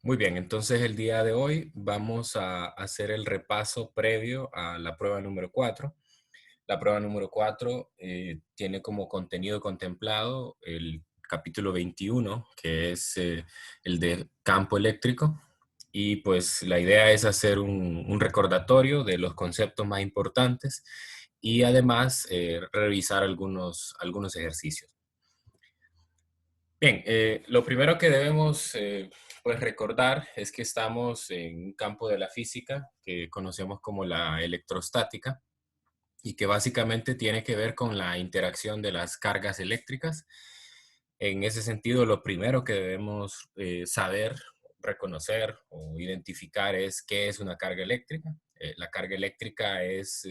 Muy bien, entonces el día de hoy vamos a hacer el repaso previo a la prueba número 4. La prueba número 4 tiene como contenido contemplado el capítulo 21, que es el de campo eléctrico. Y pues la idea es hacer un recordatorio de los conceptos más importantes y además revisar algunos ejercicios. Bien, lo primero que debemos pues recordar es que estamos en un campo de la física que conocemos como la electrostática y que básicamente tiene que ver con la interacción de las cargas eléctricas. En ese sentido, lo primero que debemos saber, reconocer o identificar es qué es una carga eléctrica. La carga eléctrica es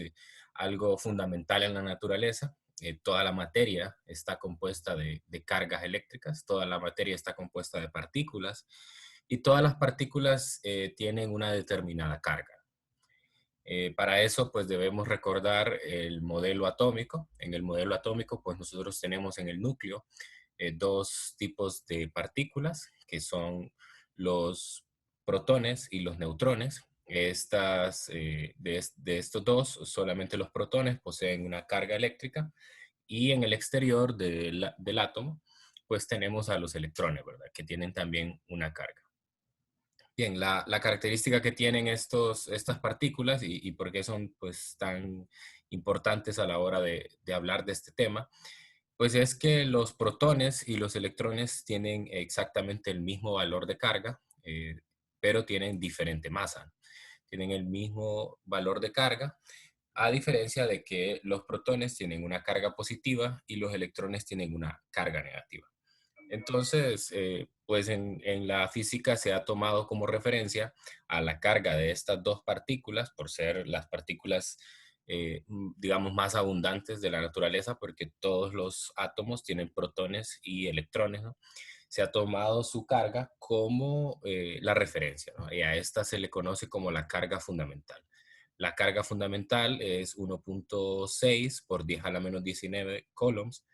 algo fundamental en la naturaleza. Toda la materia está compuesta de cargas eléctricas, toda la materia está compuesta de partículas y todas las partículas tienen una determinada carga. Para eso, pues debemos recordar el modelo atómico. En el modelo atómico, pues nosotros tenemos en el núcleo dos tipos de partículas, que son los protones y los neutrones. De estos dos, solamente los protones poseen una carga eléctrica y en el exterior del átomo, pues tenemos a los electrones, ¿verdad? Que tienen también una carga. Bien, la característica que tienen estas partículas y por qué son pues tan importantes a la hora de hablar de este tema, pues es que los protones y los electrones tienen exactamente el mismo valor de carga, pero tienen diferente masa. Tienen el mismo valor de carga, a diferencia de que los protones tienen una carga positiva y los electrones tienen una carga negativa. Entonces, pues en la física se ha tomado como referencia a la carga de estas dos partículas por ser las partículas, digamos, más abundantes de la naturaleza, porque todos los átomos tienen protones y electrones, ¿no? Se ha tomado su carga como la referencia, ¿no? Y a esta se le conoce como la carga fundamental. La carga fundamental es 1.6 por 10 a la menos 19 coulombs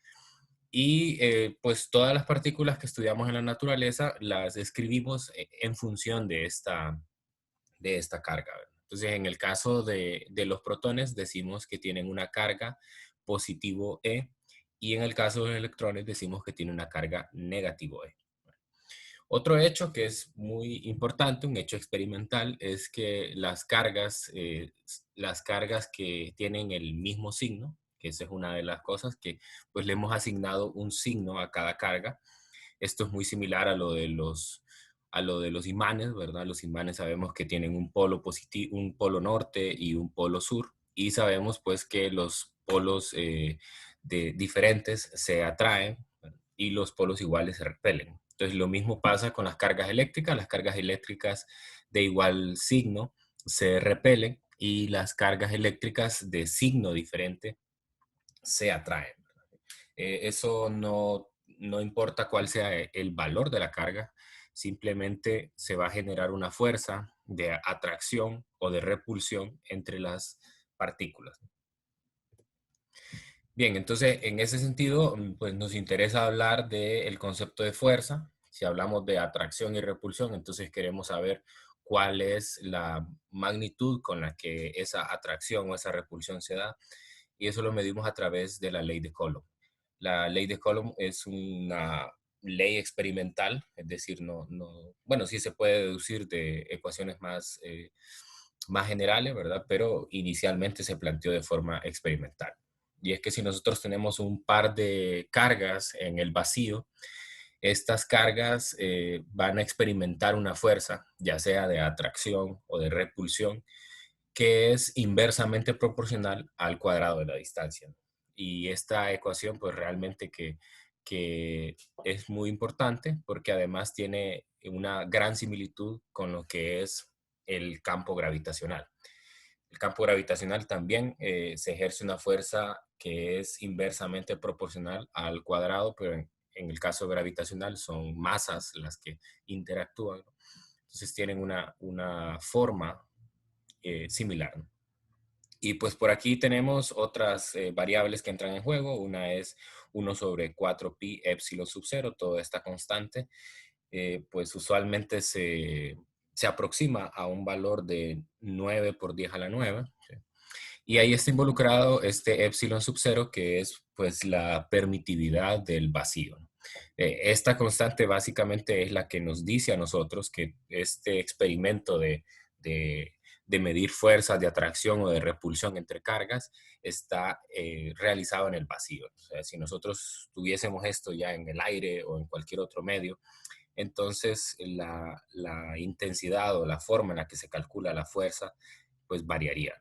y pues todas las partículas que estudiamos en la naturaleza las escribimos en función de esta carga, ¿verdad? Entonces, en el caso de los protones, decimos que tienen una carga positivo E, y en el caso de los electrones, decimos que tiene una carga negativo E. Otro hecho que es muy importante, un hecho experimental, es que las cargas que tienen el mismo signo, que esa es una de las cosas que pues le hemos asignado un signo a cada carga. Esto es muy similar a lo de los imanes, ¿verdad? Los imanes sabemos que tienen un polo positivo, un polo norte y un polo sur, y sabemos pues que los polos diferentes se atraen, ¿verdad? Y los polos iguales se repelen. Entonces, lo mismo pasa con las cargas eléctricas de igual signo se repelen y las cargas eléctricas de signo diferente se atraen. Eso no importa cuál sea el valor de la carga, simplemente se va a generar una fuerza de atracción o de repulsión entre las partículas. Bien, entonces en ese sentido, pues nos interesa hablar del concepto de fuerza. Si hablamos de atracción y repulsión, entonces queremos saber cuál es la magnitud con la que esa atracción o esa repulsión se da. Y eso lo medimos a través de la ley de Coulomb. La ley de Coulomb es una ley experimental, es decir, bueno, sí se puede deducir de ecuaciones más generales, ¿verdad? Pero inicialmente se planteó de forma experimental. Y es que si nosotros tenemos un par de cargas en el vacío, estas cargas van a experimentar una fuerza, ya sea de atracción o de repulsión, que es inversamente proporcional al cuadrado de la distancia. Y esta ecuación, pues realmente que es muy importante porque además tiene una gran similitud con lo que es el campo gravitacional. El campo gravitacional también se ejerce una fuerza que es inversamente proporcional al cuadrado, pero en el caso gravitacional son masas las que interactúan, ¿no? Entonces tienen una forma similar, ¿no? Y pues por aquí tenemos otras variables que entran en juego. Una es 1 sobre 4 pi epsilon sub 0, toda esta constante pues usualmente se aproxima a un valor de 9 por 10 a la 9. ¿Sí? Y ahí está involucrado este epsilon sub cero, que es pues la permitividad del vacío. Esta constante básicamente es la que nos dice a nosotros que este experimento de, de medir fuerzas de atracción o de repulsión entre cargas está realizado en el vacío. O sea, si nosotros tuviésemos esto ya en el aire o en cualquier otro medio, entonces la intensidad o la forma en la que se calcula la fuerza pues variaría.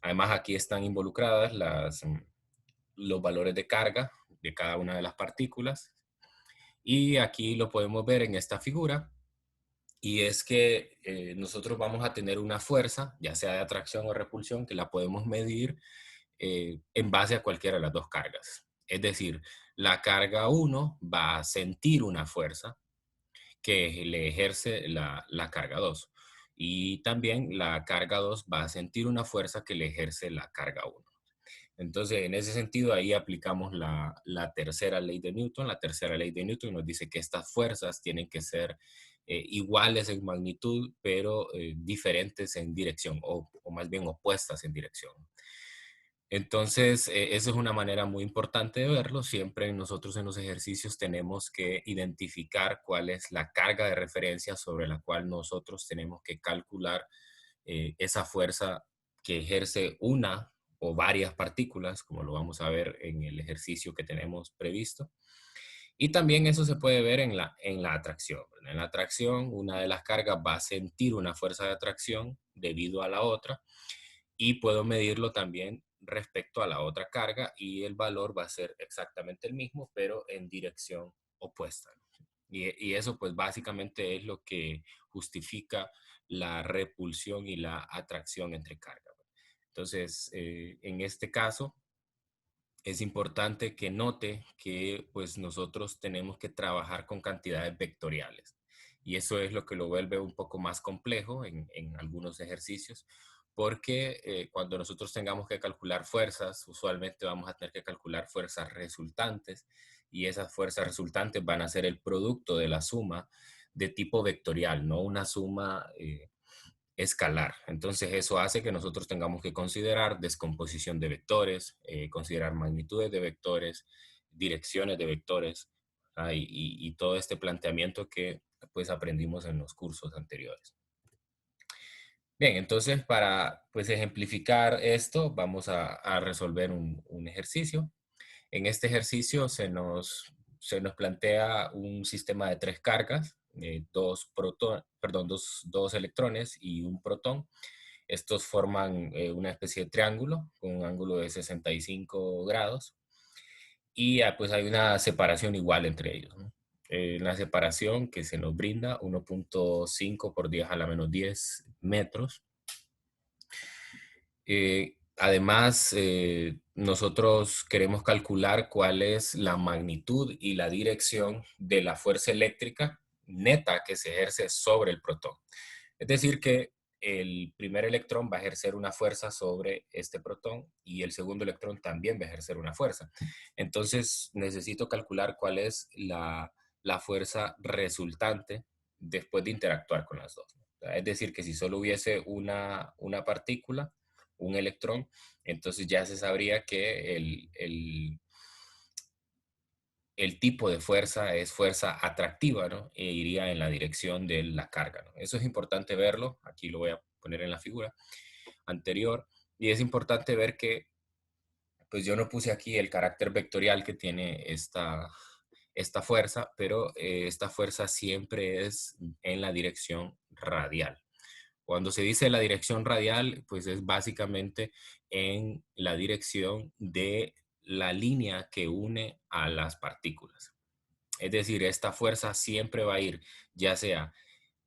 Además, aquí están involucradas los valores de carga de cada una de las partículas. Y aquí lo podemos ver en esta figura. Y es que nosotros vamos a tener una fuerza, ya sea de atracción o repulsión, que la podemos medir en base a cualquiera de las dos cargas. Es decir, la carga 1 va a sentir una fuerza que le ejerce la carga 2. Y también la carga 2 va a sentir una fuerza que le ejerce la carga 1. Entonces, en ese sentido, ahí aplicamos la tercera ley de Newton. La tercera ley de Newton nos dice que estas fuerzas tienen que ser iguales en magnitud, pero diferentes en dirección, o más bien opuestas en dirección. Entonces, esa es una manera muy importante de verlo. Siempre nosotros en los ejercicios tenemos que identificar cuál es la carga de referencia sobre la cual nosotros tenemos que calcular esa fuerza que ejerce una o varias partículas, como lo vamos a ver en el ejercicio que tenemos previsto. Y también eso se puede ver en la atracción. En la atracción, una de las cargas va a sentir una fuerza de atracción debido a la otra, y puedo medirlo también respecto a la otra carga, y el valor va a ser exactamente el mismo, pero en dirección opuesta. Y eso pues básicamente es lo que justifica la repulsión y la atracción entre cargas. Entonces, en este caso, es importante que note que pues nosotros tenemos que trabajar con cantidades vectoriales. Y eso es lo que lo vuelve un poco más complejo en algunos ejercicios, porque cuando nosotros tengamos que calcular fuerzas, usualmente vamos a tener que calcular fuerzas resultantes, y esas fuerzas resultantes van a ser el producto de la suma de tipo vectorial, no una suma escalar. Entonces eso hace que nosotros tengamos que considerar descomposición de vectores, considerar magnitudes de vectores, direcciones de vectores, y todo este planteamiento que pues aprendimos en los cursos anteriores. Bien, entonces para pues ejemplificar esto vamos a resolver un ejercicio. En este ejercicio se nos plantea un sistema de tres cargas, dos electrones y un protón. Estos forman una especie de triángulo con un ángulo de 65 grados, y pues hay una separación igual entre ellos, ¿no? La separación que se nos brinda 1.5 por 10 a la menos 10 metros. Además, nosotros queremos calcular cuál es la magnitud y la dirección de la fuerza eléctrica neta que se ejerce sobre el protón. Es decir, que el primer electrón va a ejercer una fuerza sobre este protón, y el segundo electrón también va a ejercer una fuerza. Entonces, necesito calcular cuál es la fuerza resultante después de interactuar con las dos. Es decir, que si solo hubiese una partícula, un electrón, entonces ya se sabría que el tipo de fuerza es fuerza atractiva, ¿no? E iría en la dirección de la carga, ¿no? Eso es importante verlo. Aquí lo voy a poner en la figura anterior. Y es importante ver que, pues yo no puse aquí el carácter vectorial que tiene esta fuerza, pero esta fuerza siempre es en la dirección radial. Cuando se dice la dirección radial, pues es básicamente en la dirección de la línea que une a las partículas. Es decir, esta fuerza siempre va a ir ya sea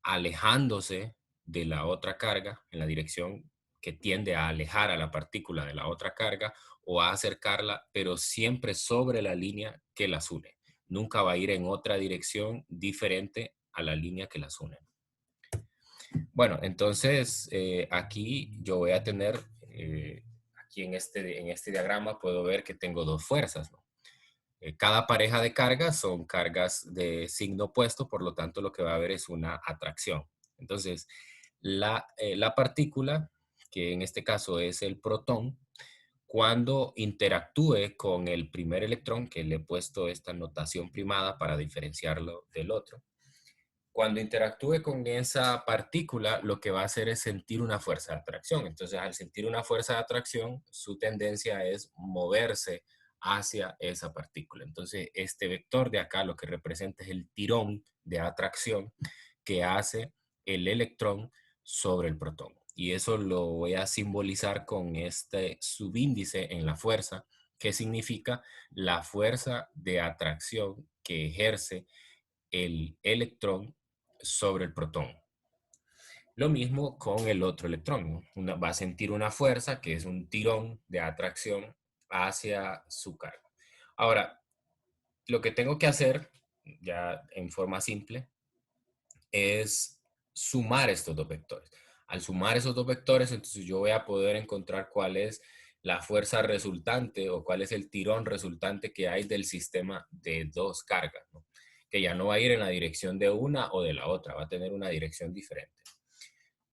alejándose de la otra carga en la dirección que tiende a alejar a la partícula de la otra carga, o a acercarla, pero siempre sobre la línea que las une. Nunca va a ir en otra dirección diferente a la línea que las une. Bueno, entonces aquí yo voy a tener, aquí en este diagrama puedo ver que tengo dos fuerzas, ¿no? Cada pareja de cargas son cargas de signo opuesto, por lo tanto lo que va a haber es una atracción. Entonces, la partícula, que en este caso es el protón, cuando interactúe con el primer electrón, que le he puesto esta notación primada para diferenciarlo del otro, cuando interactúe con esa partícula, lo que va a hacer es sentir una fuerza de atracción. Entonces, al sentir una fuerza de atracción, su tendencia es moverse hacia esa partícula. Entonces, este vector de acá lo que representa es el tirón de atracción que hace el electrón sobre el protón. Y eso lo voy a simbolizar con este subíndice en la fuerza, que significa la fuerza de atracción que ejerce el electrón sobre el protón. Lo mismo con el otro electrón, ¿no? Va a sentir una fuerza que es un tirón de atracción hacia su carga. Ahora, lo que tengo que hacer, ya en forma simple, es sumar estos dos vectores. Al sumar esos dos vectores, entonces yo voy a poder encontrar cuál es la fuerza resultante o cuál es el tirón resultante que hay del sistema de dos cargas, ¿no? Que ya no va a ir en la dirección de una o de la otra, va a tener una dirección diferente.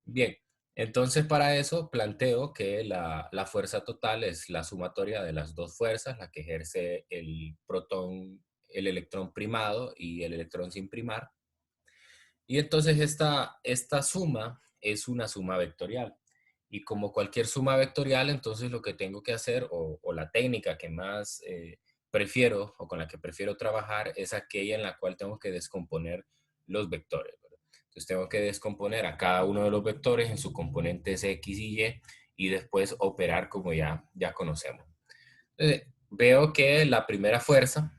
Bien, entonces para eso planteo que la fuerza total es la sumatoria de las dos fuerzas, la que ejerce el protón, el electrón primado y el electrón sin primar. Y entonces esta suma es una suma vectorial. Y como cualquier suma vectorial, entonces lo que tengo que hacer, o la técnica que más prefiero, o con la que prefiero trabajar, es aquella en la cual tengo que descomponer los vectores, ¿verdad? Entonces tengo que descomponer a cada uno de los vectores en sus componentes X y después operar como ya conocemos. Veo que la primera fuerza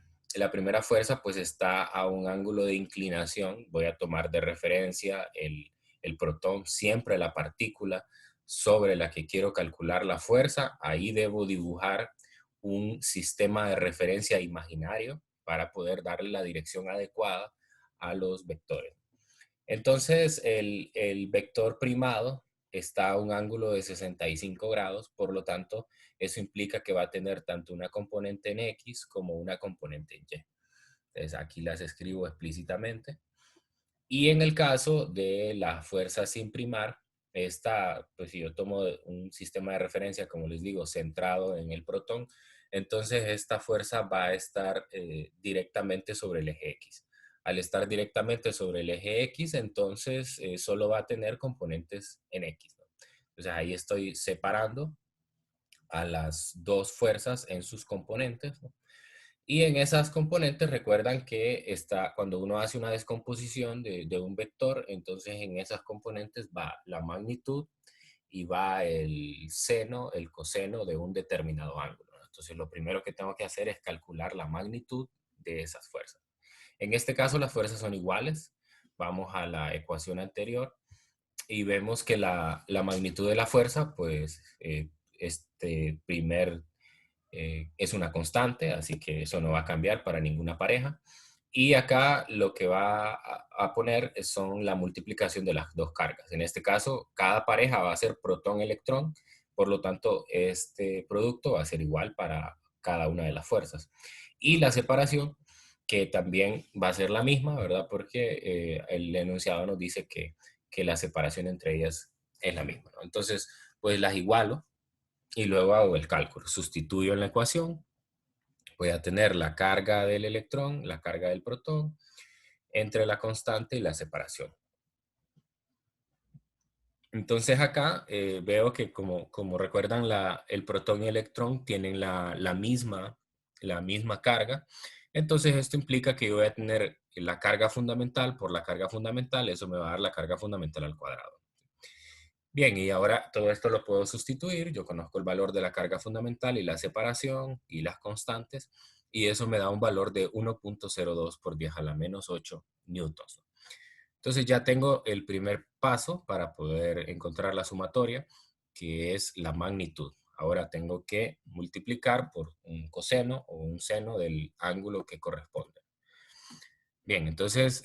pues está a un ángulo de inclinación. Voy a tomar de referencia el protón, siempre la partícula sobre la que quiero calcular la fuerza. Ahí debo dibujar un sistema de referencia imaginario para poder darle la dirección adecuada a los vectores. Entonces, el vector primado está a un ángulo de 65 grados, por lo tanto, eso implica que va a tener tanto una componente en X como una componente en Y. Entonces, aquí las escribo explícitamente. Y en el caso de la fuerza sin primar, esta, pues si yo tomo un sistema de referencia, como les digo, centrado en el protón, entonces esta fuerza va a estar directamente sobre el eje X. Al estar directamente sobre el eje X, entonces solo va a tener componentes en X, ¿no? Entonces ahí estoy separando a las dos fuerzas en sus componentes, ¿no? Y en esas componentes recuerdan que cuando uno hace una descomposición de un vector, entonces en esas componentes va la magnitud y va el seno, el coseno de un determinado ángulo, ¿no? Entonces lo primero que tengo que hacer es calcular la magnitud de esas fuerzas. En este caso las fuerzas son iguales. Vamos a la ecuación anterior y vemos que la magnitud de la fuerza, pues este primer es una constante, así que eso no va a cambiar para ninguna pareja. Y acá lo que va a poner son la multiplicación de las dos cargas. En este caso, cada pareja va a ser protón-electrón, por lo tanto, este producto va a ser igual para cada una de las fuerzas. Y la separación, que también va a ser la misma, ¿verdad? Porque el enunciado nos dice que la separación entre ellas es la misma, ¿no? Entonces, pues las igualo y luego hago el cálculo. Sustituyo en la ecuación, voy a tener la carga del electrón, la carga del protón, entre la constante y la separación. Entonces acá veo que como recuerdan, el protón y el electrón tienen la misma carga. Entonces esto implica que yo voy a tener la carga fundamental por la carga fundamental, eso me va a dar la carga fundamental al cuadrado. Bien, y ahora todo esto lo puedo sustituir. Yo conozco el valor de la carga fundamental y la separación y las constantes, y eso me da un valor de 1.02 por 10 a la menos 8 newtons. Entonces ya tengo el primer paso para poder encontrar la sumatoria, que es la magnitud. Ahora tengo que multiplicar por un coseno o un seno del ángulo que corresponde. Bien, entonces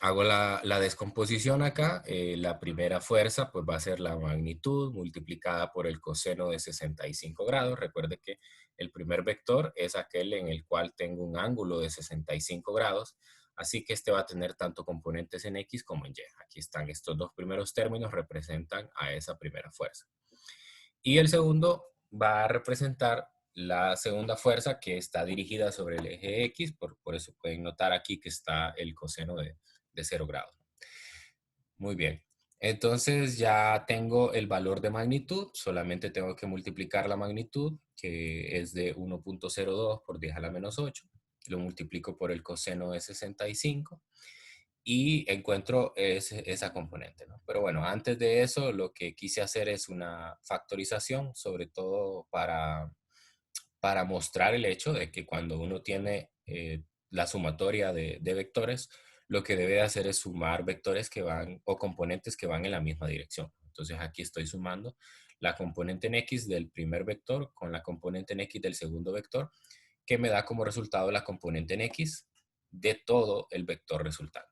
Hago la descomposición acá. La primera fuerza pues va a ser la magnitud multiplicada por el coseno de 65 grados. Recuerde que el primer vector es aquel en el cual tengo un ángulo de 65 grados. Así que este va a tener tanto componentes en X como en Y. Aquí están estos dos primeros términos, representan a esa primera fuerza. Y el segundo va a representar la segunda fuerza que está dirigida sobre el eje X. Por eso pueden notar aquí que está el coseno de 0 grados. Muy bien. Entonces ya tengo el valor de magnitud, solamente tengo que multiplicar la magnitud, que es de 1.02 por 10 a la menos 8. Lo multiplico por el coseno de 65 y encuentro esa componente, ¿no? Pero bueno, antes de eso, lo que quise hacer es una factorización, sobre todo para mostrar el hecho de que cuando uno tiene la sumatoria de vectores, lo que debe hacer es sumar vectores que van o componentes que van en la misma dirección. Entonces aquí estoy sumando la componente en X del primer vector con la componente en X del segundo vector, que me da como resultado la componente en X de todo el vector resultante.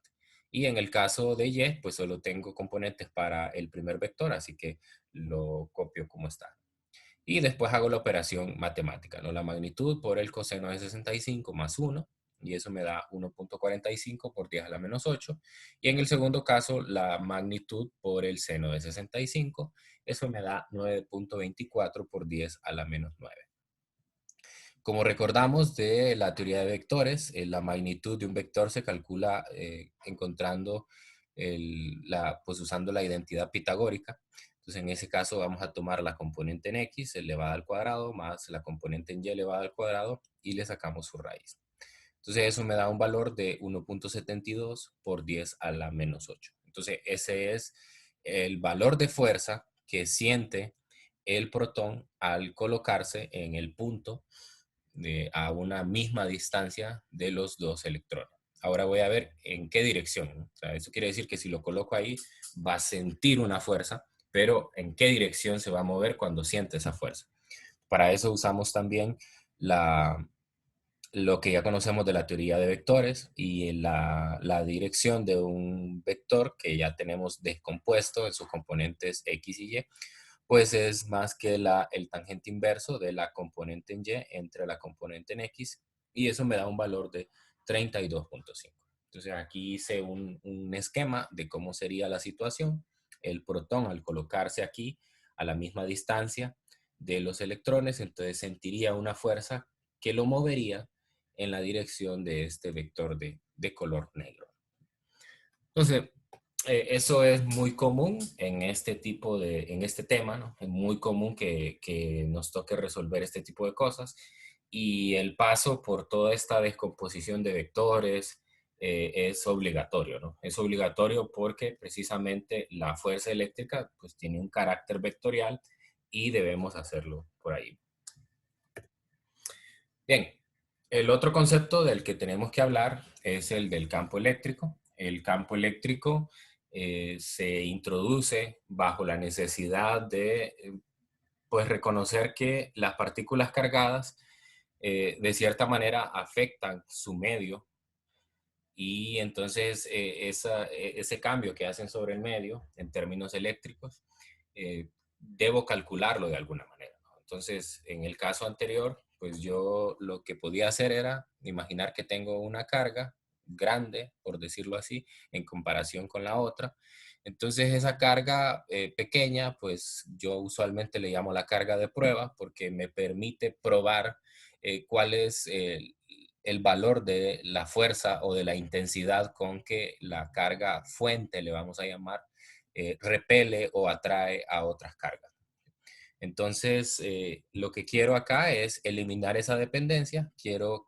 Y en el caso de Y, pues solo tengo componentes para el primer vector, así que lo copio como está. Y después hago la operación matemática, ¿no? La magnitud por el coseno de 65 más 1, y eso me da 1.45 por 10 a la menos 8. Y en el segundo caso, la magnitud por el seno de 65, eso me da 9.24 por 10 a la menos 9. Como recordamos de la teoría de vectores, la magnitud de un vector se calcula encontrando pues usando la identidad pitagórica. Entonces, en ese caso vamos a tomar la componente en x elevada al cuadrado más la componente en y elevada al cuadrado y le sacamos su raíz. Entonces, eso me da un valor de 1.72 por 10 a la menos 8. Entonces, ese es el valor de fuerza que siente el protón al colocarse en el punto a una misma distancia de los dos electrones. Ahora voy a ver en qué dirección, ¿no? O sea, eso quiere decir que si lo coloco ahí, va a sentir una fuerza, pero en qué dirección se va a mover cuando siente esa fuerza. Para eso usamos también lo que ya conocemos de la teoría de vectores y la dirección de un vector que ya tenemos descompuesto en sus componentes X y Y, pues es más que el tangente inverso de la componente en Y entre la componente en X, y eso me da un valor de 32.5. Entonces aquí hice un esquema de cómo sería la situación. El protón al colocarse aquí a la misma distancia de los electrones, entonces sentiría una fuerza que lo movería en la dirección de este vector de color negro. Entonces, eso es muy común en este tipo en este tema, ¿no? Es muy común que nos toque resolver este tipo de cosas, y el paso por toda esta descomposición de vectores es obligatorio, ¿no? Es obligatorio porque precisamente la fuerza eléctrica pues tiene un carácter vectorial y debemos hacerlo por ahí. Bien, el otro concepto del que tenemos que hablar es el del campo eléctrico. El campo eléctrico se introduce bajo la necesidad de pues reconocer que las partículas cargadas de cierta manera afectan su medio, y entonces ese cambio que hacen sobre el medio en términos eléctricos debo calcularlo de alguna manera, ¿no? Entonces, en el caso anterior, pues yo lo que podía hacer era imaginar que tengo una carga grande, por decirlo así, en comparación con la otra. Entonces, esa carga pequeña, pues yo usualmente le llamo la carga de prueba porque me permite probar cuál es el valor de la fuerza o de la intensidad con que la carga fuente, le vamos a llamar, repele o atrae a otras cargas. Entonces, lo que quiero acá es eliminar esa dependencia. Quiero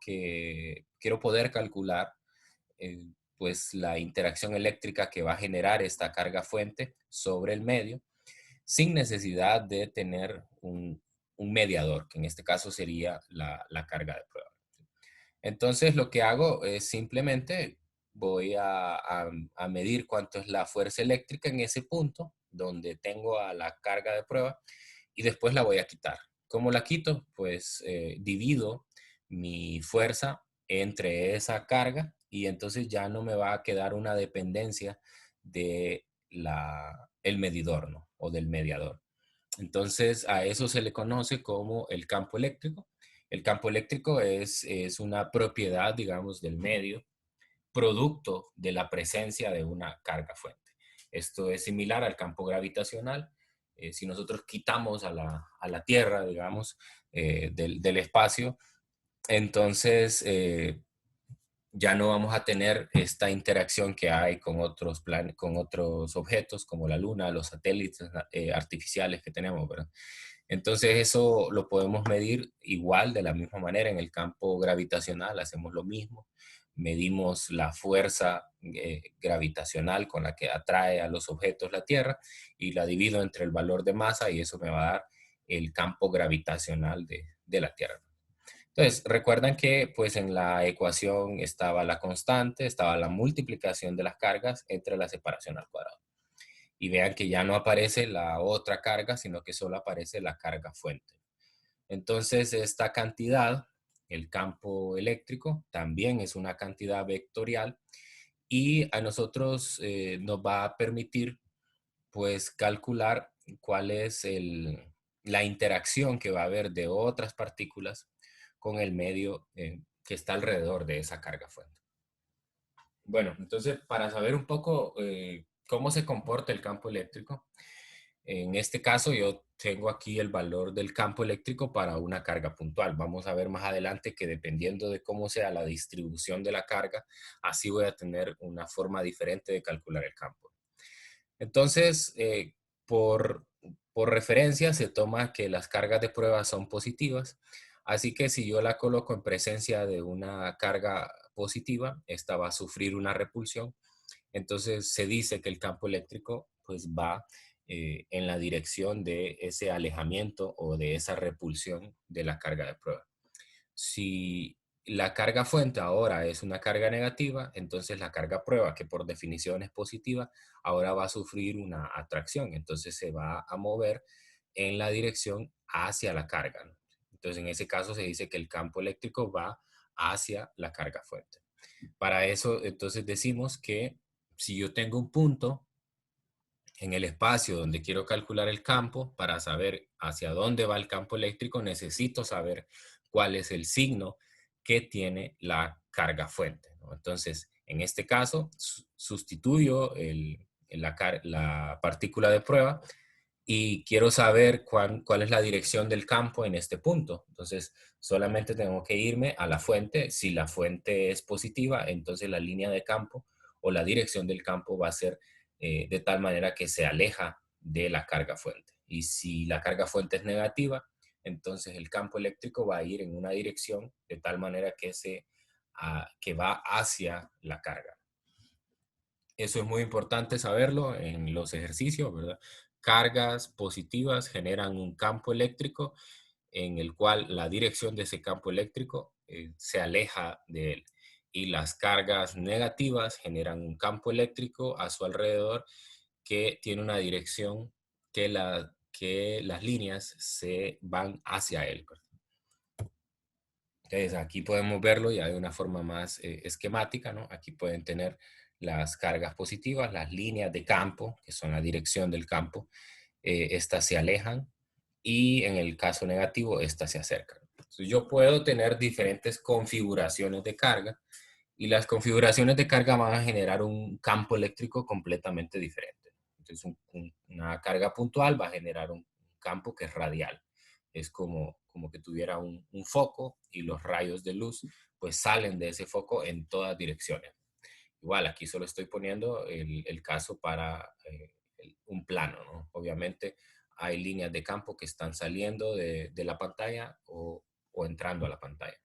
poder calcular pues la interacción eléctrica que va a generar esta carga fuente sobre el medio sin necesidad de tener un mediador, que en este caso sería la carga de prueba. Entonces lo que hago es simplemente voy a medir cuánto es la fuerza eléctrica en ese punto donde tengo a la carga de prueba, y después la voy a quitar. ¿Cómo la quito? Pues divido mi fuerza entre esa carga y entonces ya no me va a quedar una dependencia de el medidor, ¿no? O del mediador. Entonces, a eso se le conoce como el campo eléctrico. El campo eléctrico es una propiedad, digamos, del medio, producto de la presencia de una carga fuente. Esto es similar al campo gravitacional. Si nosotros quitamos a la Tierra, digamos, del espacio, entonces ya no vamos a tener esta interacción que hay con con otros objetos como la Luna, los satélites artificiales que tenemos, ¿verdad? Entonces eso lo podemos medir igual, de la misma manera, en el campo gravitacional hacemos lo mismo. Medimos la fuerza gravitacional con la que atrae a los objetos la Tierra y la divido entre el valor de masa y eso me va a dar el campo gravitacional de la Tierra. Entonces, recuerdan que pues en la ecuación estaba la constante, estaba la multiplicación de las cargas entre la separación al cuadrado. Y vean que ya no aparece la otra carga, sino que solo aparece la carga fuente. Entonces, esta cantidad, el campo eléctrico, también es una cantidad vectorial y a nosotros nos va a permitir pues calcular cuál es la interacción que va a haber de otras partículas con el medio que está alrededor de esa carga fuente. Bueno, entonces para saber un poco cómo se comporta el campo eléctrico, en este caso yo tengo aquí el valor del campo eléctrico para una carga puntual. Vamos a ver más adelante que dependiendo de cómo sea la distribución de la carga, así voy a tener una forma diferente de calcular el campo. Entonces, por, por referencia se toma que las cargas de prueba son positivas, así que si yo la coloco en presencia de una carga positiva, esta va a sufrir una repulsión. Entonces se dice que el campo eléctrico pues va en la dirección de ese alejamiento o de esa repulsión de la carga de prueba. Si la carga fuente ahora es una carga negativa, entonces la carga prueba, que por definición es positiva, ahora va a sufrir una atracción, entonces se va a mover en la dirección hacia la carga, ¿no? Entonces en ese caso se dice que el campo eléctrico va hacia la carga fuente. Para eso entonces decimos que si yo tengo un punto en el espacio donde quiero calcular el campo, para saber hacia dónde va el campo eléctrico, necesito saber cuál es el signo que tiene la carga fuente, ¿no? Entonces, en este caso, sustituyo la partícula de prueba y quiero saber cuál es la dirección del campo en este punto. Entonces, solamente tengo que irme a la fuente. Si la fuente es positiva, entonces la línea de campo o la dirección del campo va a ser de tal manera que se aleja de la carga fuente. Y si la carga fuente es negativa, entonces el campo eléctrico va a ir en una dirección de tal manera que va hacia la carga. Eso es muy importante saberlo en los ejercicios, ¿verdad? Cargas positivas generan un campo eléctrico en el cual la dirección de ese campo eléctrico se aleja de él. Y las cargas negativas generan un campo eléctrico a su alrededor que tiene una dirección que las líneas se van hacia él. Entonces aquí podemos verlo ya de una forma más esquemática, ¿no? Aquí pueden tener las cargas positivas, las líneas de campo, que son la dirección del campo, estas se alejan y en el caso negativo, estas se acercan. Entonces, yo puedo tener diferentes configuraciones de carga y las configuraciones de carga van a generar un campo eléctrico completamente diferente. Entonces, una carga puntual va a generar un campo que es radial. Es como que tuviera un foco y los rayos de luz pues salen de ese foco en todas direcciones. Igual, aquí solo estoy poniendo el caso para un plano, ¿no? Obviamente hay líneas de campo que están saliendo de la pantalla o entrando a la pantalla.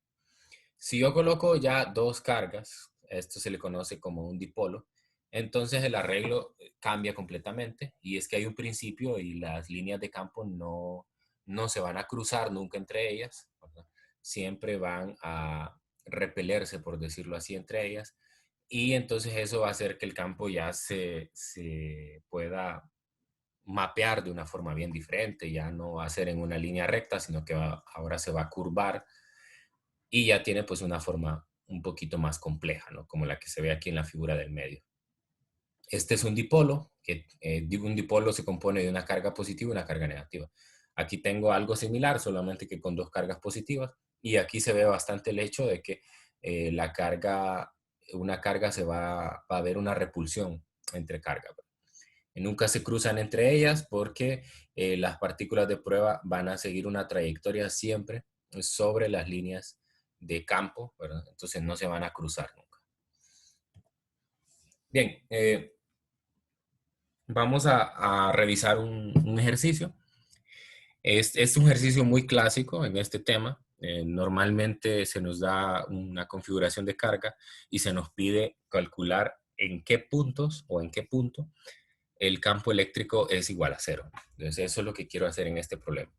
Si yo coloco ya dos cargas, esto se le conoce como un dipolo, entonces el arreglo cambia completamente y es que hay un principio y las líneas de campo no se van a cruzar nunca entre ellas, ¿verdad? Siempre van a repelerse, por decirlo así, entre ellas y entonces eso va a hacer que el campo ya se pueda mapear de una forma bien diferente, ya no va a ser en una línea recta, sino que ahora se va a curvar y ya tiene pues una forma un poquito más compleja, ¿no? Como la que se ve aquí en la figura del medio. Este es un dipolo, que un dipolo se compone de una carga positiva y una carga negativa. Aquí tengo algo similar, solamente que con dos cargas positivas, y aquí se ve bastante el hecho de que la carga, una carga va a haber una repulsión entre cargas. Nunca se cruzan entre ellas porque las partículas de prueba van a seguir una trayectoria siempre sobre las líneas de campo, ¿verdad? Entonces no se van a cruzar nunca. Bien, vamos a revisar un ejercicio. Es un ejercicio muy clásico en este tema. Normalmente se nos da una configuración de carga y se nos pide calcular en qué puntos o en qué punto el campo eléctrico es igual a cero. Entonces eso es lo que quiero hacer en este problema.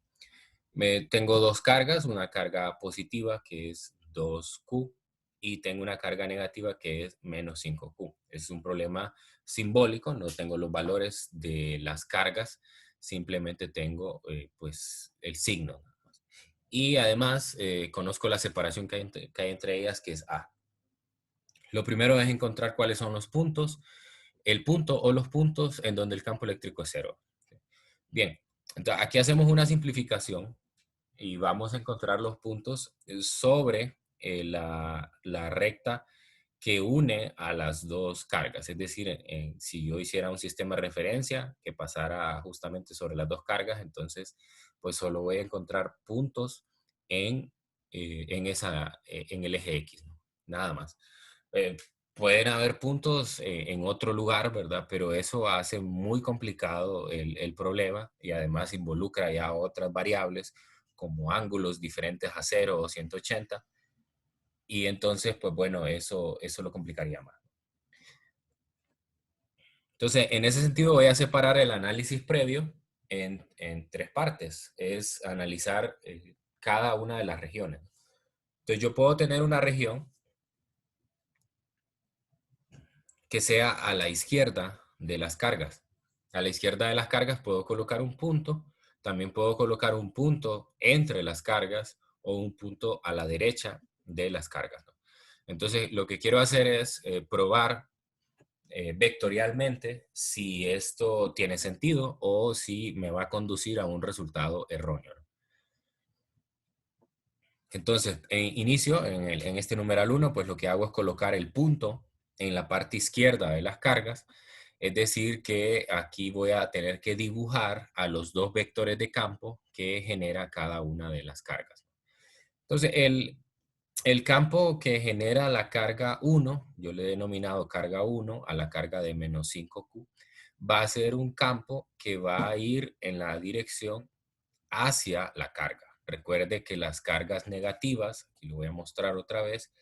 Tengo dos cargas, una carga positiva que es 2Q y tengo una carga negativa que es menos 5Q. Es un problema simbólico, no tengo los valores de las cargas, simplemente tengo pues el signo. Y además conozco la separación que hay entre ellas, que es A. Lo primero es encontrar cuáles son los puntos, el punto o los puntos en donde el campo eléctrico es cero. Bien, entonces aquí hacemos una simplificación y vamos a encontrar los puntos sobre la recta que une a las dos cargas. Es decir, si yo hiciera un sistema de referencia que pasara justamente sobre las dos cargas, entonces pues solo voy a encontrar puntos en, en el eje X, ¿no? Nada más. Eh, Pueden haber puntos en otro lugar, ¿verdad? Pero eso hace muy complicado el problema y además involucra ya otras variables como ángulos diferentes a 0 o 180. Y entonces, pues bueno, eso lo complicaría más. Entonces, en ese sentido voy a separar el análisis previo en tres partes. Es analizar cada una de las regiones. Entonces, yo puedo tener una región que sea a la izquierda de las cargas. A la izquierda de las cargas puedo colocar un punto, también puedo colocar un punto entre las cargas o un punto a la derecha de las cargas, ¿no? Entonces, lo que quiero hacer es probar vectorialmente si esto tiene sentido o si me va a conducir a un resultado erróneo. Entonces, inicio en este numeral 1, pues lo que hago es colocar el punto en la parte izquierda de las cargas, es decir, que aquí voy a tener que dibujar a los dos vectores de campo que genera cada una de las cargas. Entonces, el campo que genera la carga 1, yo le he denominado carga 1 a la carga de menos 5Q, va a ser un campo que va a ir en la dirección hacia la carga. Recuerde que las cargas negativas, aquí lo voy a mostrar otra vez,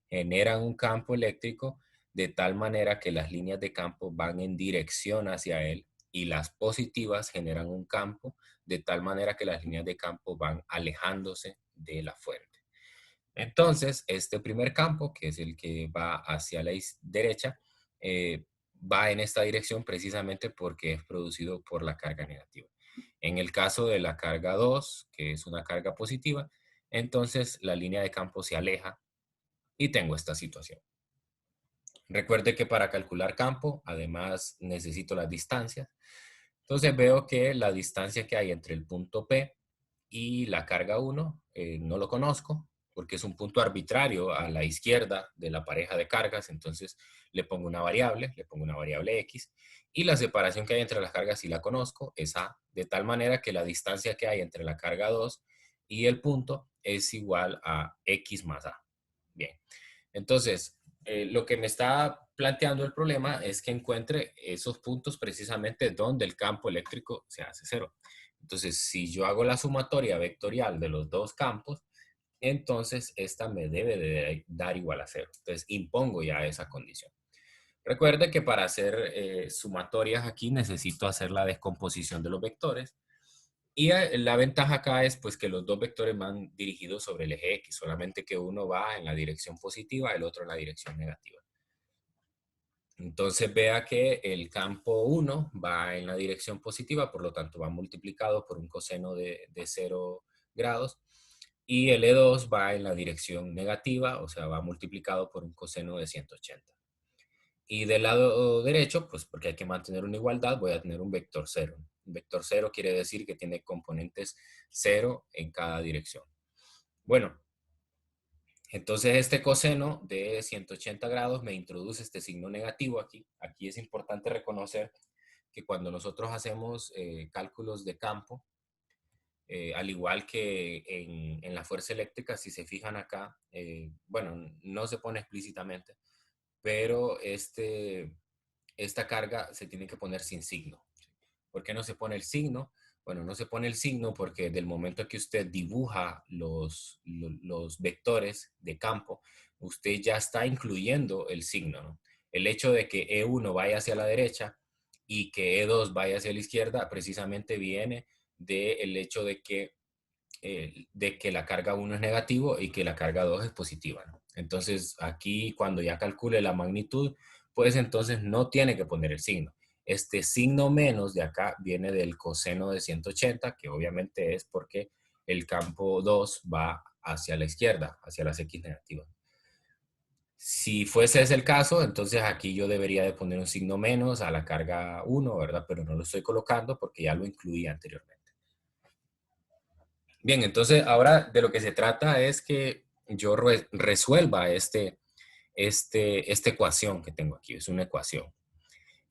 generan un campo eléctrico de tal manera que las líneas de campo van en dirección hacia él y las positivas generan un campo de tal manera que las líneas de campo van alejándose de la fuente. Entonces, este primer campo, que es el que va hacia la derecha, va en esta dirección precisamente porque es producido por la carga negativa. En el caso de la carga 2, que es una carga positiva, entonces la línea de campo se aleja y tengo esta situación. Recuerde que para calcular campo, además necesito las distancias. Entonces veo que la distancia que hay entre el punto P y la carga 1 no lo conozco porque es un punto arbitrario a la izquierda de la pareja de cargas, entonces le pongo una variable X, y la separación que hay entre las cargas sí la conozco, es A, de tal manera que la distancia que hay entre la carga 2 y el punto es igual a X más A. Bien, entonces lo que me está planteando el problema es que encuentre esos puntos precisamente donde el campo eléctrico se hace cero. Entonces, si yo hago la sumatoria vectorial de los dos campos, entonces esta me debe de dar igual a cero. Entonces, impongo ya esa condición. Recuerde que para hacer sumatorias aquí necesito hacer la descomposición de los vectores. Y la ventaja acá es pues que los dos vectores van dirigidos sobre el eje X, solamente que uno va en la dirección positiva, el otro en la dirección negativa. Entonces vea que el campo 1 va en la dirección positiva, por lo tanto va multiplicado por un coseno de 0 grados. y el E2 va en la dirección negativa, o sea, va multiplicado por un coseno de 180. Y del lado derecho, pues porque hay que mantener una igualdad, voy a tener un vector cero. Un vector cero quiere decir que tiene componentes cero en cada dirección. Bueno, entonces este coseno de 180 grados me introduce este signo negativo aquí. Aquí es importante reconocer que cuando nosotros hacemos cálculos de campo, al igual que en la fuerza eléctrica, si se fijan acá, bueno, no se pone explícitamente, pero esta carga se tiene que poner sin signo. ¿Por qué no se pone el signo? Bueno, no se pone el signo porque del momento que usted dibuja los vectores de campo, usted ya está incluyendo el signo, ¿no? El hecho de que E1 vaya hacia la derecha y que E2 vaya hacia la izquierda precisamente viene del hecho de que la carga 1 es negativo y que la carga 2 es positiva, ¿no? Entonces, aquí cuando ya calcule la magnitud, pues entonces no tiene que poner el signo. Este signo menos de acá viene del coseno de 180, que obviamente es porque el campo 2 va hacia la izquierda, hacia las X negativas. Si fuese ese el caso, entonces aquí yo debería de poner un signo menos a la carga 1, ¿verdad? Pero no lo estoy colocando porque ya lo incluí anteriormente. Bien, entonces ahora de lo que se trata es que yo resuelva esta ecuación que tengo aquí. Es una ecuación.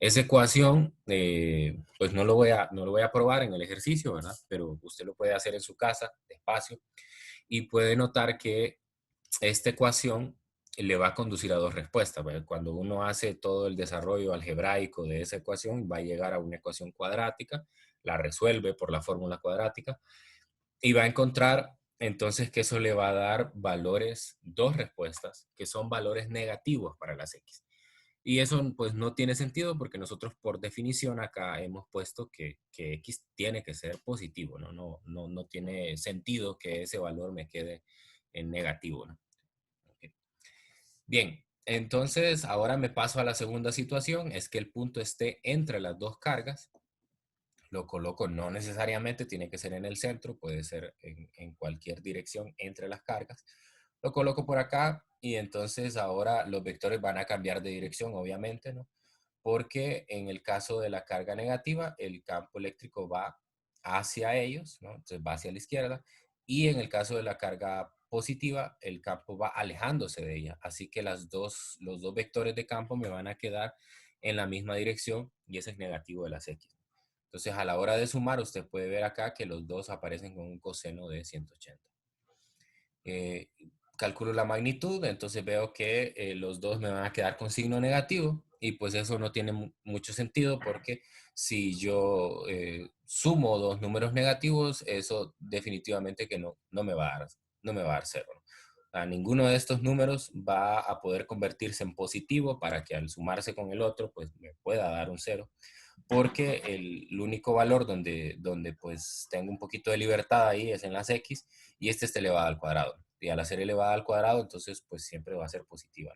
Esa ecuación, pues no lo voy a probar en el ejercicio, ¿verdad? Pero usted lo puede hacer en su casa, despacio, y puede notar que esta ecuación le va a conducir a dos respuestas, ¿verdad? Cuando uno hace todo el desarrollo algebraico de esa ecuación, va a llegar a una ecuación cuadrática, la resuelve por la fórmula cuadrática, y va a encontrar entonces que eso le va a dar valores, dos respuestas, que son valores negativos para las X. Y eso pues no tiene sentido porque nosotros por definición acá hemos puesto que X tiene que ser positivo, ¿no? No tiene sentido que ese valor me quede en negativo, ¿no? Okay. Bien, entonces ahora me paso a la segunda situación, es que el punto esté entre las dos cargas. Lo coloco, no necesariamente tiene que ser en el centro, puede ser en cualquier dirección entre las cargas. Lo coloco por acá y entonces ahora los vectores van a cambiar de dirección, obviamente, ¿no? Porque en el caso de la carga negativa, el campo eléctrico va hacia ellos, ¿no? Entonces va hacia la izquierda. Y en el caso de la carga positiva, el campo va alejándose de ella. Así que los dos vectores de campo me van a quedar en la misma dirección y ese es negativo de las X. Entonces, a la hora de sumar, usted puede ver acá que los dos aparecen con un coseno de 180. Eh, Calculo la magnitud, entonces veo que los dos me van a quedar con signo negativo y pues eso no tiene mucho sentido porque si yo sumo dos números negativos, eso definitivamente que no me va a dar, no me va a dar cero, ¿no? Ninguno de estos números va a poder convertirse en positivo para que al sumarse con el otro pues me pueda dar un cero porque el único valor donde pues tengo un poquito de libertad ahí es en las X y este está elevado al cuadrado. Y al ser elevada al cuadrado, entonces pues siempre va a ser positiva.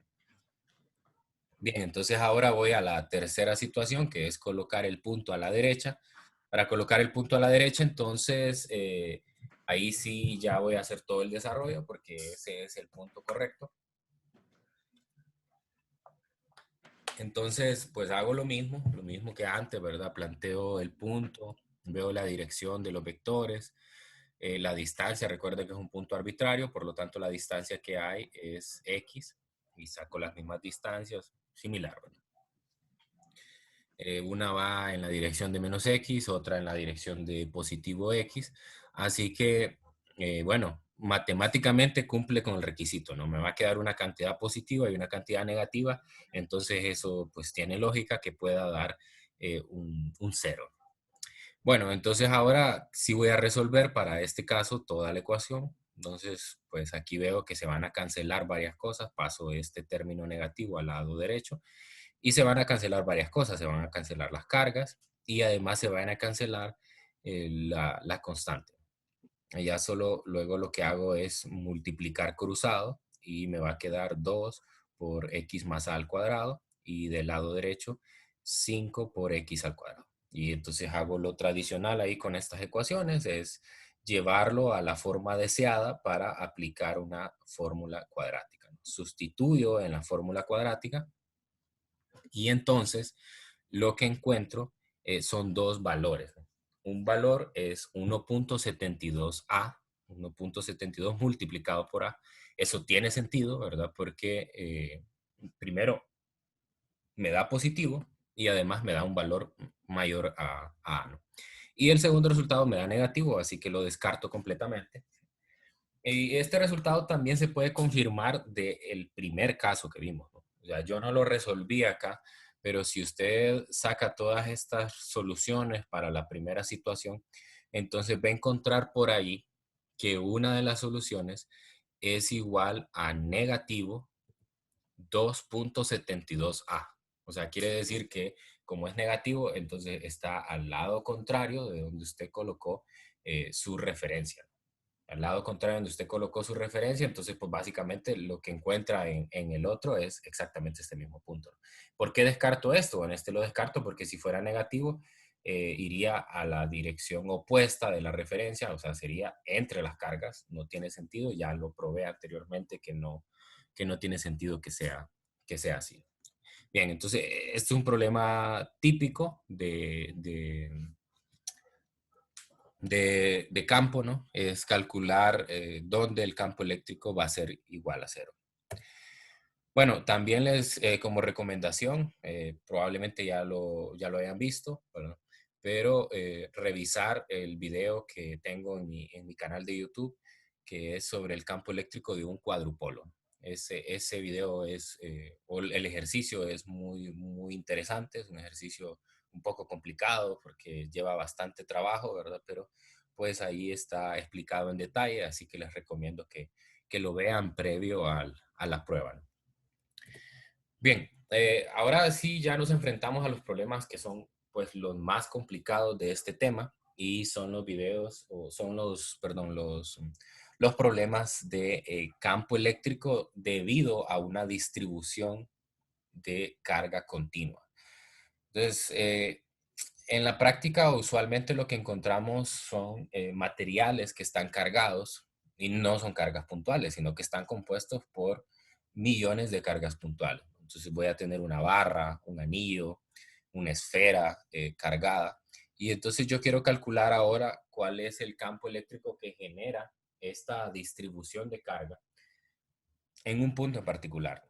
Bien, entonces ahora voy a la tercera situación, que es colocar el punto a la derecha. Para colocar el punto a la derecha, entonces ahí sí ya voy a hacer todo el desarrollo porque ese es el punto correcto. Entonces, pues hago lo mismo que antes, ¿verdad? Planteo el punto, veo la dirección de los vectores, la distancia, recuerda que es un punto arbitrario, por lo tanto la distancia que hay es X y saco las mismas distancias, similar, ¿verdad? Una va en la dirección de menos X, otra en la dirección de positivo X, así que, bueno, matemáticamente cumple con el requisito, ¿no? Me va a quedar una cantidad positiva y una cantidad negativa, entonces eso pues tiene lógica que pueda dar un cero. Bueno, entonces ahora sí voy a resolver para este caso toda la ecuación. Entonces, pues aquí veo que se van a cancelar varias cosas. Paso este término negativo al lado derecho y se van a cancelar varias cosas. Se van a cancelar las cargas y además se van a cancelar la constante. Ya solo luego lo que hago es multiplicar cruzado y me va a quedar 2 por x más a al cuadrado y del lado derecho 5 por x al cuadrado. Y entonces hago lo tradicional ahí con estas ecuaciones, es llevarlo a la forma deseada para aplicar una fórmula cuadrática, ¿no? Sustituyo en la fórmula cuadrática y entonces lo que encuentro son dos valores, ¿no? Un valor es 1.72a, 1.72 multiplicado por a. Eso tiene sentido, ¿verdad? Porque primero me da positivo y además me da un valor mayor a A, ¿no? Y el segundo resultado me da negativo, así que lo descarto completamente. Y este resultado también se puede confirmar del primer caso que vimos, ¿no? O sea, yo no lo resolví acá, pero si usted saca todas estas soluciones para la primera situación, entonces va a encontrar por ahí que una de las soluciones es igual a negativo 2.72a. O sea, quiere decir que como es negativo, entonces está al lado contrario de donde usted colocó su referencia. Al lado contrario donde usted colocó su referencia, entonces pues básicamente lo que encuentra en el otro es exactamente este mismo punto. ¿Por qué descarto esto? En este lo descarto porque si fuera negativo, iría a la dirección opuesta de la referencia, o sea, sería entre las cargas, no tiene sentido, ya lo probé anteriormente que no tiene sentido que sea así. Bien, entonces este es un problema típico de campo, ¿no? Es calcular dónde el campo eléctrico va a ser igual a cero. Bueno, también como recomendación, probablemente ya lo hayan visto, ¿verdad? Pero revisar el video que tengo en mi canal de YouTube, que es sobre el campo eléctrico de un cuadrupolo. Ese video o el ejercicio es muy interesante, es un ejercicio un poco complicado porque lleva bastante trabajo, ¿verdad? Pero pues ahí está explicado en detalle, así que les recomiendo que lo vean previo a la prueba, ¿no? Bien, ahora sí ya nos enfrentamos a los problemas que son pues los más complicados de este tema y son los videos o son perdón, los problemas de campo eléctrico debido a una distribución de carga continua. Entonces, en la práctica usualmente lo que encontramos son materiales que están cargados y no son cargas puntuales, sino que están compuestos por millones de cargas puntuales. Entonces voy a tener una barra, un anillo, una esfera cargada. Y entonces yo quiero calcular ahora cuál es el campo eléctrico que genera esta distribución de carga en un punto en particular.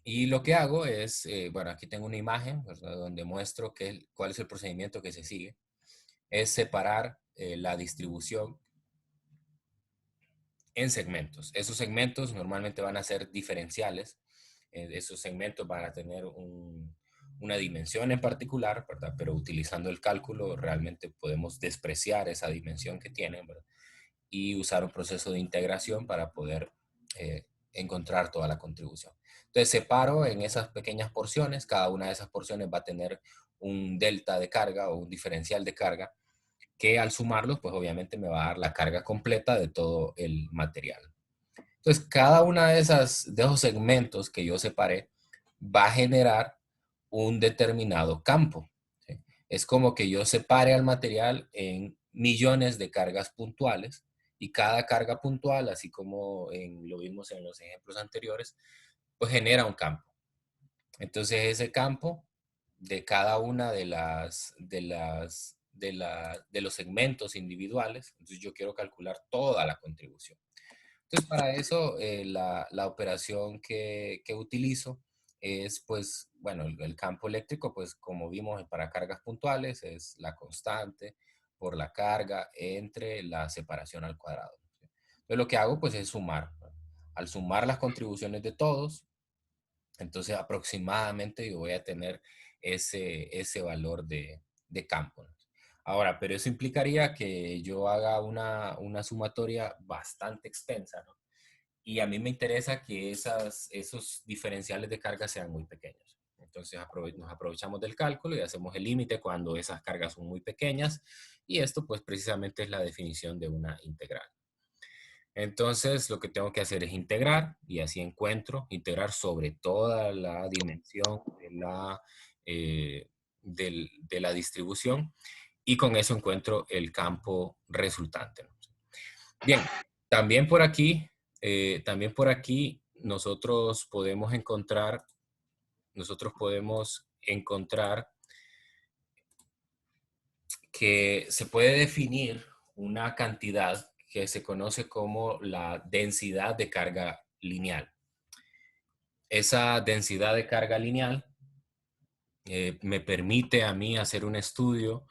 Y lo que hago es, bueno, aquí tengo una imagen, ¿verdad? Donde muestro cuál es el procedimiento que se sigue. Es separar la distribución en segmentos. Esos segmentos normalmente van a ser diferenciales. Esos segmentos van a tener una dimensión en particular, ¿verdad? Pero utilizando el cálculo realmente podemos despreciar esa dimensión que tienen, ¿verdad? Y usar un proceso de integración para poder encontrar toda la contribución. Entonces separo en esas pequeñas porciones, cada una de esas porciones va a tener un delta de carga o un diferencial de carga que al sumarlos, pues obviamente me va a dar la carga completa de todo el material. Entonces, cada una de esos segmentos que yo separé va a generar un determinado campo, ¿sí? Es como que yo separe al material en millones de cargas puntuales y cada carga puntual, así como lo vimos en los ejemplos anteriores, pues genera un campo. Entonces, ese campo de cada una de los segmentos individuales, entonces yo quiero calcular toda la contribución. Entonces, para eso, la operación que utilizo es, pues, bueno, el campo eléctrico, pues, como vimos para cargas puntuales, es la constante por la carga entre la separación al cuadrado. Entonces, lo que hago, pues, es sumar. Al sumar las contribuciones de todos, entonces aproximadamente yo voy a tener ese valor de campo, ¿no? Ahora, pero eso implicaría que yo haga una sumatoria bastante extensa, ¿no? Y a mí me interesa que esos diferenciales de carga sean muy pequeños. Entonces nos aprovechamos del cálculo y hacemos el límite cuando esas cargas son muy pequeñas. Y esto pues precisamente es la definición de una integral. Entonces lo que tengo que hacer es integrar y así integrar sobre toda la dimensión de la distribución y con eso encuentro el campo resultante, ¿no? Bien, también por aquí, nosotros podemos encontrar que se puede definir una cantidad que se conoce como la densidad de carga lineal. Esa densidad de carga lineal me permite a mí hacer un estudio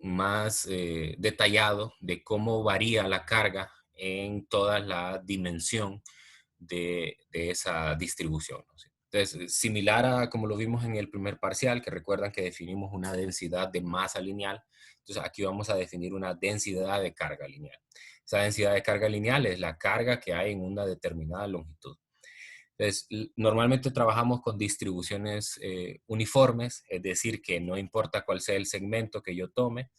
más detallado de cómo varía la carga en toda la dimensión de esa distribución, ¿no? ¿Sí? Entonces, similar a como lo vimos en el primer parcial, que recuerdan que definimos una densidad de masa lineal, entonces aquí vamos a definir una densidad de carga lineal. Esa densidad de carga lineal es la carga que hay en una determinada longitud. Entonces, normalmente trabajamos con distribuciones uniformes, es decir, que no importa cuál sea el segmento que yo tome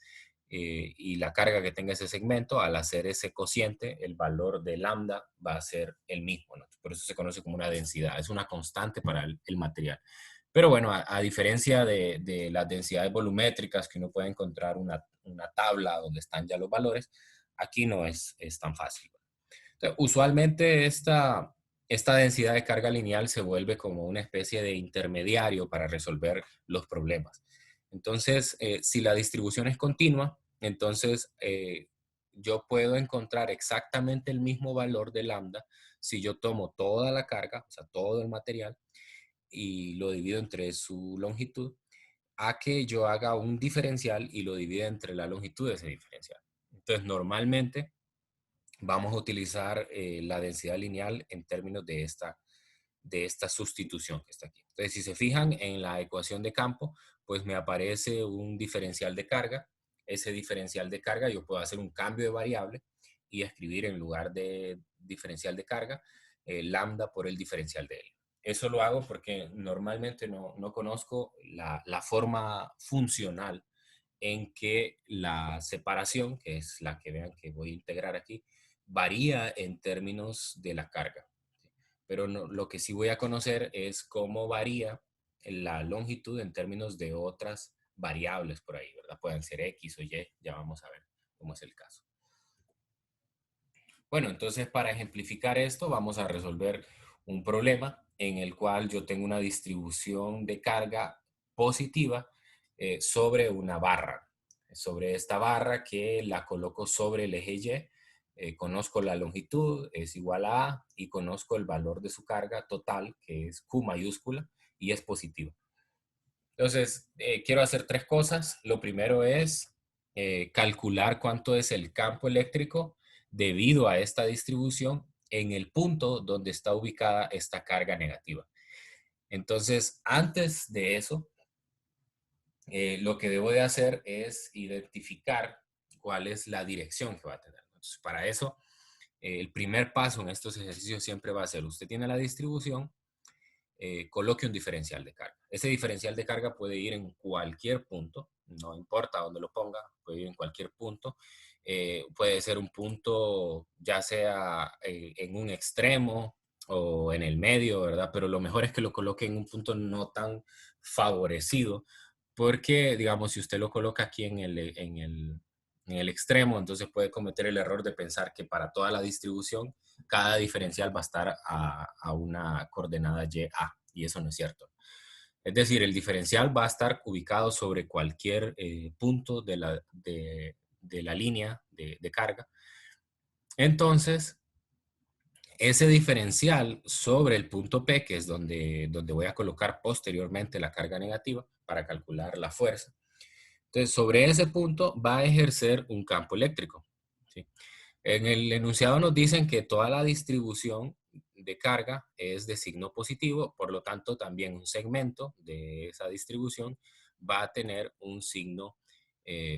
y la carga que tenga ese segmento, al hacer ese cociente, el valor de lambda va a ser el mismo, ¿no? Por eso se conoce como una densidad, es una constante para el material. Pero bueno, a diferencia de las densidades volumétricas que uno puede encontrar una tabla donde están ya los valores, aquí no es tan fácil. Entonces, usualmente esta densidad de carga lineal se vuelve como una especie de intermediario para resolver los problemas. Entonces, si la distribución es continua, entonces yo puedo encontrar exactamente el mismo valor de lambda si yo tomo toda la carga, o sea, todo el material, y lo divido entre su longitud, a que yo haga un diferencial y lo divida entre la longitud de ese diferencial. Entonces, normalmente vamos a utilizar la densidad lineal en términos de esta sustitución que está aquí. Entonces, si se fijan en la ecuación de campo, pues me aparece un diferencial de carga. Ese diferencial de carga yo puedo hacer un cambio de variable y escribir en lugar de diferencial de carga, lambda por el diferencial de él. Eso lo hago porque normalmente no conozco la forma funcional en que la separación, que es la que vean que voy a integrar aquí, varía en términos de la carga. Pero lo que sí voy a conocer es cómo varía la longitud en términos de otras variables por ahí, ¿verdad? Pueden ser X o Y, ya vamos a ver cómo es el caso. Bueno, entonces para ejemplificar esto vamos a resolver un problema en el cual yo tengo una distribución de carga positiva sobre una barra. Sobre esta barra que la coloco sobre el eje Y, conozco la longitud, es igual a A, y conozco el valor de su carga total, que es Q mayúscula, y es positivo. Entonces, quiero hacer tres cosas. Lo primero es calcular cuánto es el campo eléctrico debido a esta distribución en el punto donde está ubicada esta carga negativa. Entonces, antes de eso, lo que debo de hacer es identificar cuál es la dirección que va a tener. Entonces, para eso, el primer paso en estos ejercicios siempre va a ser, usted tiene la distribución, coloque un diferencial de carga. Ese diferencial de carga puede ir en cualquier punto, no importa dónde lo ponga, puede ir en cualquier punto. Puede ser un punto ya sea en un extremo o en el medio, ¿verdad? Pero lo mejor es que lo coloque en un punto no tan favorecido, porque, digamos, si usted lo coloca aquí en el extremo, entonces puede cometer el error de pensar que para toda la distribución cada diferencial va a estar a una coordenada YA, y eso no es cierto. Es decir, el diferencial va a estar ubicado sobre cualquier punto de la línea de carga. Entonces, ese diferencial sobre el punto P, que es donde voy a colocar posteriormente la carga negativa para calcular la fuerza. Entonces, sobre ese punto va a ejercer un campo eléctrico, ¿sí? En el enunciado nos dicen que toda la distribución de carga es de signo positivo, por lo tanto también un segmento de esa distribución va a tener un signo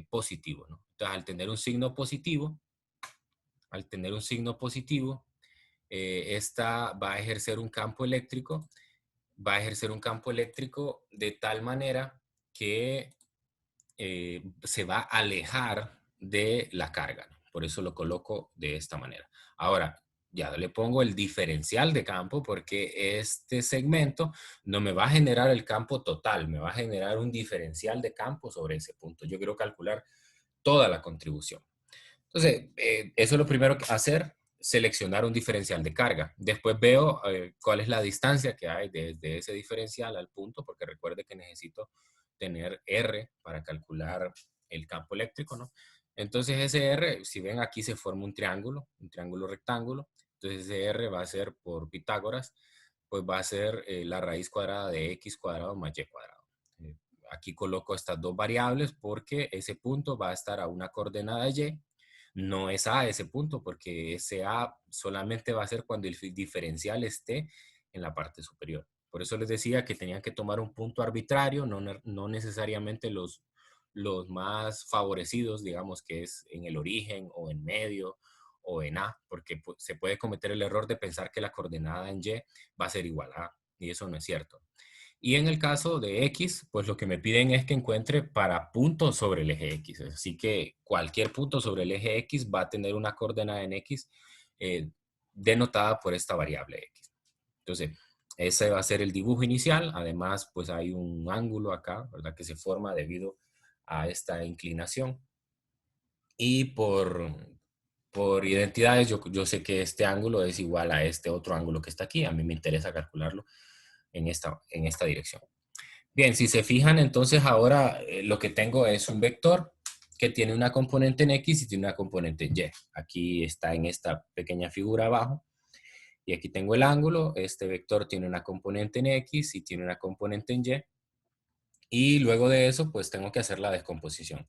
positivo, ¿no? Entonces, al tener un signo positivo, esta va a ejercer un campo eléctrico, de tal manera que se va a alejar de la carga, ¿no? Por eso lo coloco de esta manera. Ahora, ya le pongo el diferencial de campo porque este segmento no me va a generar el campo total, me va a generar un diferencial de campo sobre ese punto. Yo quiero calcular toda la contribución. Entonces, eso es lo primero que hacer, seleccionar un diferencial de carga. Después veo cuál es la distancia que hay desde ese diferencial al punto, porque recuerde que necesito tener R para calcular el campo eléctrico, ¿no? Entonces ese R, si ven aquí se forma un triángulo rectángulo. Entonces ese R va a ser por Pitágoras, pues va a ser la raíz cuadrada de x cuadrado más y cuadrado. Eh, Aquí coloco estas dos variables porque ese punto va a estar a una coordenada y, no es A ese punto, porque ese A solamente va a ser cuando el diferencial esté en la parte superior. Por eso les decía que tenían que tomar un punto arbitrario, no necesariamente los más favorecidos, digamos que es en el origen o en medio o en A, porque pues, se puede cometer el error de pensar que la coordenada en Y va a ser igual a A, y eso no es cierto. Y en el caso de X, pues lo que me piden es que encuentre para puntos sobre el eje X. Así que cualquier punto sobre el eje X va a tener una coordenada en X eh, denotada por esta variable X. Entonces, ese va a ser el dibujo inicial. Además, pues hay un ángulo acá, ¿verdad? Que se forma debido a esta inclinación. Y por identidades, yo sé que este ángulo es igual a este otro ángulo que está aquí. A mí me interesa calcularlo en esta dirección. Bien, si se fijan, entonces ahora lo que tengo es un vector que tiene una componente en X y tiene una componente en Y. Aquí está en esta pequeña figura abajo. Y aquí tengo el ángulo. Este vector tiene una componente en X y tiene una componente en Y. Y luego de eso, pues tengo que hacer la descomposición.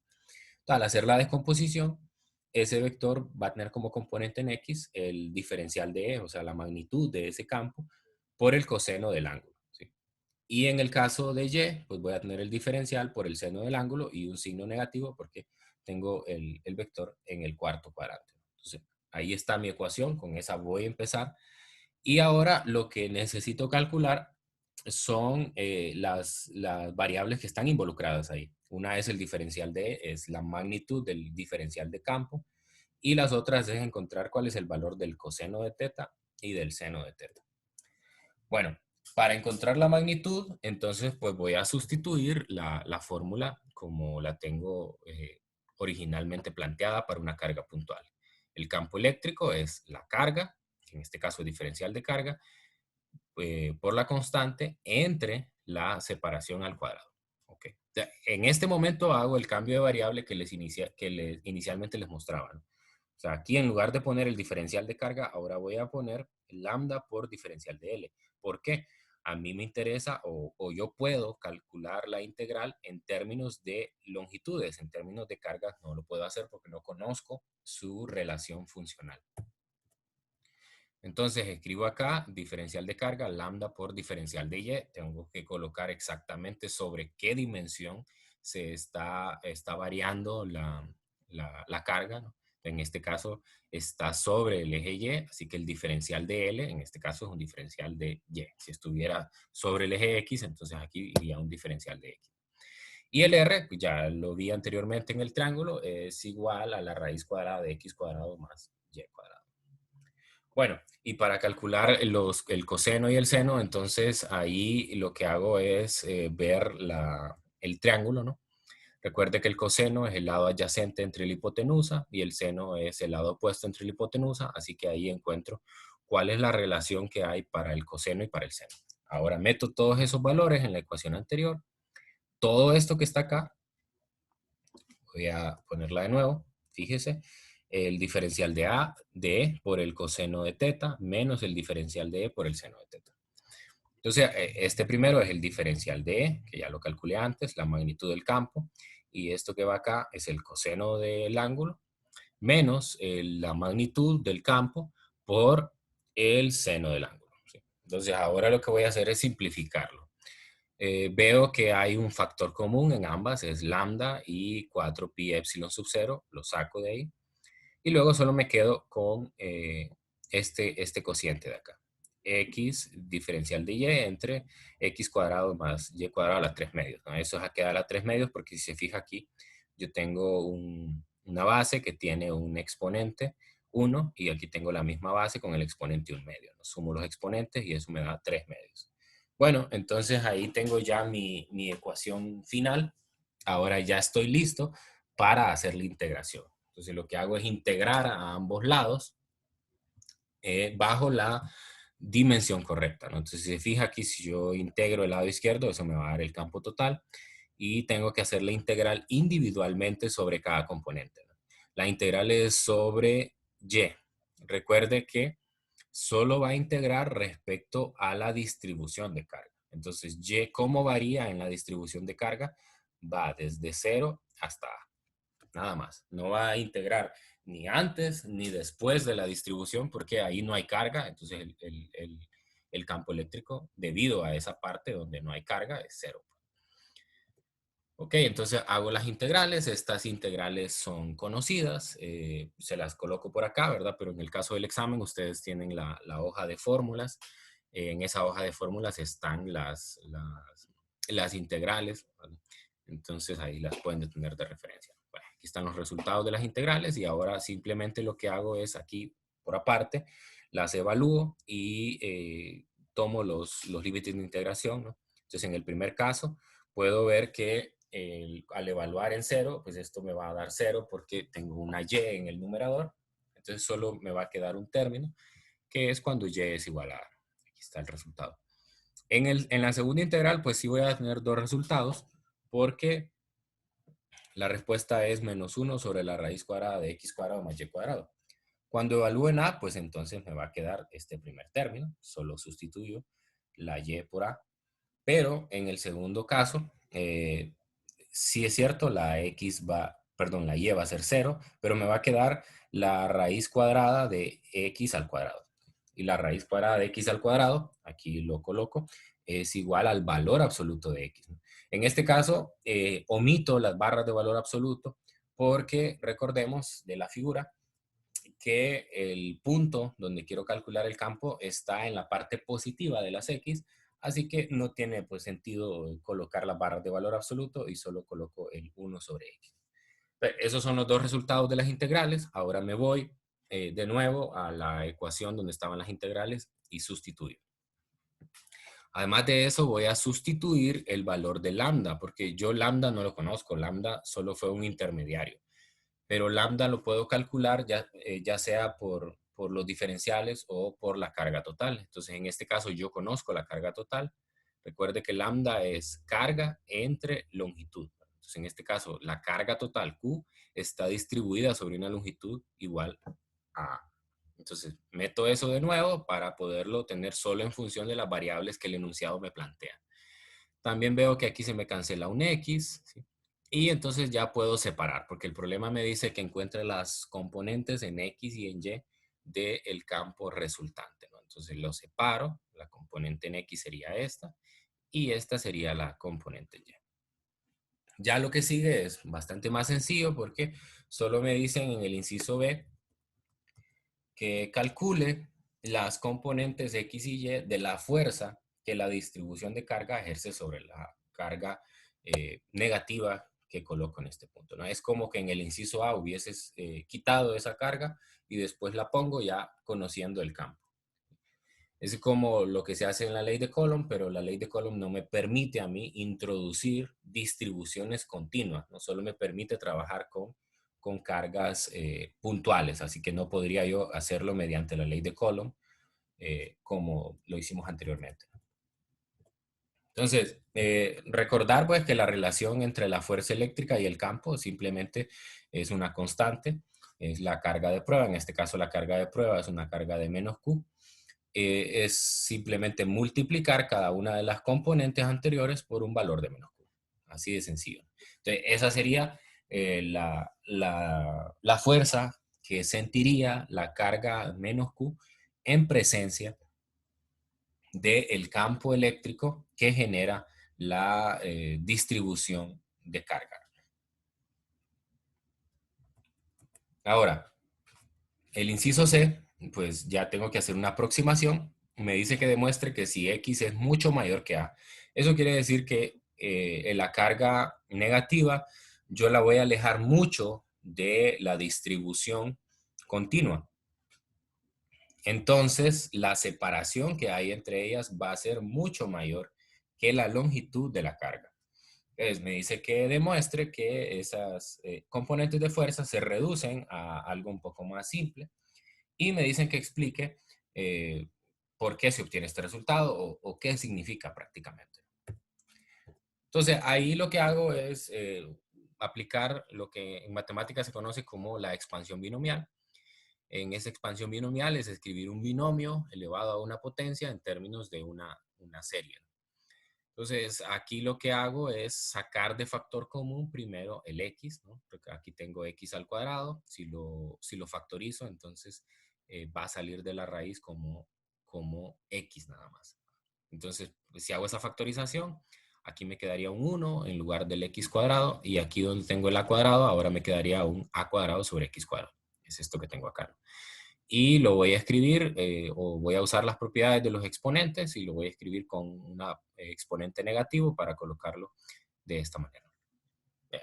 Al hacer la descomposición, ese vector va a tener como componente en X el diferencial de E, o sea, la magnitud de ese campo, por el coseno del ángulo. ¿Sí? Y en el caso de Y, pues voy a tener el diferencial por el seno del ángulo y un signo negativo porque tengo el vector en el cuarto cuadrante. Entonces, ahí está mi ecuación, con esa voy a empezar. Y ahora lo que necesito calcular son las variables que están involucradas ahí. Una es el diferencial de E, es la magnitud del diferencial de campo, y las otras es encontrar cuál es el valor del coseno de teta y del seno de teta. Bueno, para encontrar la magnitud, entonces pues voy a sustituir la fórmula como la tengo originalmente planteada para una carga puntual. El campo eléctrico es la carga, que en este caso es diferencial de carga, por la constante entre la separación al cuadrado. Okay. O sea, en este momento hago el cambio de variable que inicialmente les mostraba, ¿no? O sea, aquí en lugar de poner el diferencial de carga, ahora voy a poner lambda por diferencial de L. ¿Por qué? A mí me interesa o yo puedo calcular la integral en términos de longitudes, en términos de cargas no lo puedo hacer porque no conozco su relación funcional. Entonces escribo acá diferencial de carga, lambda por diferencial de Y. Tengo que colocar exactamente sobre qué dimensión se está variando la carga, ¿no? En este caso está sobre el eje Y, así que el diferencial de L, en este caso es un diferencial de Y. Si estuviera sobre el eje X, entonces aquí iría un diferencial de X. Y el R, pues ya lo vi anteriormente en el triángulo, es igual a la raíz cuadrada de X cuadrado más Y cuadrado. Bueno, y para calcular el coseno y el seno, entonces ahí lo que hago es ver el triángulo, ¿no? Recuerde que el coseno es el lado adyacente entre la hipotenusa y el seno es el lado opuesto entre la hipotenusa, así que ahí encuentro cuál es la relación que hay para el coseno y para el seno. Ahora meto todos esos valores en la ecuación anterior. Todo esto que está acá, voy a ponerla de nuevo, fíjese, el diferencial de A de E por el coseno de teta menos el diferencial de E por el seno de teta. Entonces, este primero es el diferencial de E, que ya lo calculé antes, la magnitud del campo, y esto que va acá es el coseno del ángulo, menos la magnitud del campo por el seno del ángulo. ¿Sí? Entonces, ahora lo que voy a hacer es simplificarlo. Veo que hay un factor común en ambas, es lambda y 4pi epsilon sub 0, lo saco de ahí. Y luego solo me quedo con este cociente de acá. X diferencial de Y entre X cuadrado más Y cuadrado a la 3 medios, ¿no? Eso es a quedar a la 3 medios porque si se fija aquí, yo tengo una base que tiene un exponente, 1 y aquí tengo la misma base con el exponente 1/2. ¿No? Sumo los exponentes y eso me da 3/2. Bueno, entonces ahí tengo ya mi ecuación final. Ahora ya estoy listo para hacer la integración. Entonces lo que hago es integrar a ambos lados bajo la dimensión correcta, ¿no? Entonces, si se fija aquí, si yo integro el lado izquierdo, eso me va a dar el campo total y tengo que hacer la integral individualmente sobre cada componente, ¿no? La integral es sobre y. Recuerde que solo va a integrar respecto a la distribución de carga. Entonces, y, ¿cómo varía en la distribución de carga? Va desde 0 hasta A. Nada más. No va a integrar ni antes ni después de la distribución porque ahí no hay carga. Entonces el campo eléctrico, debido a esa parte donde no hay carga, es cero. Ok, entonces hago las integrales. Estas integrales son conocidas. Se las coloco por acá, ¿verdad? Pero en el caso del examen, ustedes tienen la hoja de fórmulas. En esa hoja de fórmulas están las integrales, ¿vale? Entonces ahí las pueden tener de referencia. Bueno, aquí están los resultados de las integrales y ahora simplemente lo que hago es aquí, por aparte, las evalúo y tomo los límites de integración, ¿no? Entonces en el primer caso puedo ver que al evaluar en 0, pues esto me va a dar 0 porque tengo una y en el numerador. Entonces solo me va a quedar un término, que es cuando y es igual a... Aquí está el resultado. En la segunda integral, pues sí voy a tener dos resultados, porque la respuesta es -1 sobre la raíz cuadrada de x cuadrado más y cuadrado. Cuando evalúo en a, pues entonces me va a quedar este primer término. Solo sustituyo la y por a. Pero en el segundo caso, sí es cierto, la y va a ser 0, pero me va a quedar la raíz cuadrada de x al cuadrado. Y la raíz cuadrada de x al cuadrado, aquí lo coloco, es igual al valor absoluto de x, ¿no? En este caso, omito las barras de valor absoluto porque recordemos de la figura que el punto donde quiero calcular el campo está en la parte positiva de las X, así que no tiene pues sentido colocar las barras de valor absoluto y solo coloco el 1 sobre X. Pero esos son los dos resultados de las integrales. Ahora me voy de nuevo a la ecuación donde estaban las integrales y sustituyo. Además de eso, voy a sustituir el valor de lambda, porque yo lambda no lo conozco. Lambda solo fue un intermediario. Pero lambda lo puedo calcular ya sea por los diferenciales o por la carga total. Entonces, en este caso, yo conozco la carga total. Recuerde que lambda es carga entre longitud. Entonces, en este caso, la carga total Q está distribuida sobre una longitud igual a A. Entonces, meto eso de nuevo para poderlo tener solo en función de las variables que el enunciado me plantea. También veo que aquí se me cancela un X, ¿sí? Y entonces ya puedo separar, porque el problema me dice que encuentre las componentes en X y en Y del campo resultante, ¿no? Entonces lo separo, la componente en X sería esta, y esta sería la componente en Y. Ya lo que sigue es bastante más sencillo porque solo me dicen en el inciso B que calcule las componentes X y Y de la fuerza que la distribución de carga ejerce sobre la carga negativa que coloco en este punto, ¿no? Es como que en el inciso A hubieses quitado esa carga y después la pongo ya conociendo el campo. Es como lo que se hace en la ley de Coulomb, pero la ley de Coulomb no me permite a mí introducir distribuciones continuas, no solo me permite trabajar con cargas puntuales, así que no podría yo hacerlo mediante la ley de Coulomb como lo hicimos anteriormente. Entonces, recordar pues que la relación entre la fuerza eléctrica y el campo simplemente es una constante, es la carga de prueba, en este caso la carga de prueba es una carga de menos Q, es simplemente multiplicar cada una de las componentes anteriores por un valor de menos Q. Así de sencillo. Entonces, esa sería la fuerza que sentiría la carga menos Q en presencia del campo eléctrico que genera la distribución de carga. Ahora, el inciso C, pues ya tengo que hacer una aproximación. Me dice que demuestre que si X es mucho mayor que A. Eso quiere decir que la carga negativa yo la voy a alejar mucho de la distribución continua. Entonces, la separación que hay entre ellas va a ser mucho mayor que la longitud de la carga. Entonces, me dice que demuestre que esas componentes de fuerza se reducen a algo un poco más simple y me dicen que explique eh, por qué se obtiene este resultado o qué significa prácticamente. Entonces, ahí lo que hago es aplicar lo que en matemáticas se conoce como la expansión binomial. En esa expansión binomial es escribir un binomio elevado a una potencia en términos de una serie. Entonces, aquí lo que hago es sacar de factor común primero el x, ¿no? Porque aquí tengo x al cuadrado. Si lo factorizo, entonces va a salir de la raíz como x nada más. Entonces, pues, si hago esa factorización, aquí me quedaría un 1 en lugar del x cuadrado, y aquí donde tengo el a cuadrado, ahora me quedaría un a cuadrado sobre x cuadrado. Es esto que tengo acá, ¿no? Y lo voy a escribir, o voy a usar las propiedades de los exponentes, y lo voy a escribir con un exponente negativo para colocarlo de esta manera.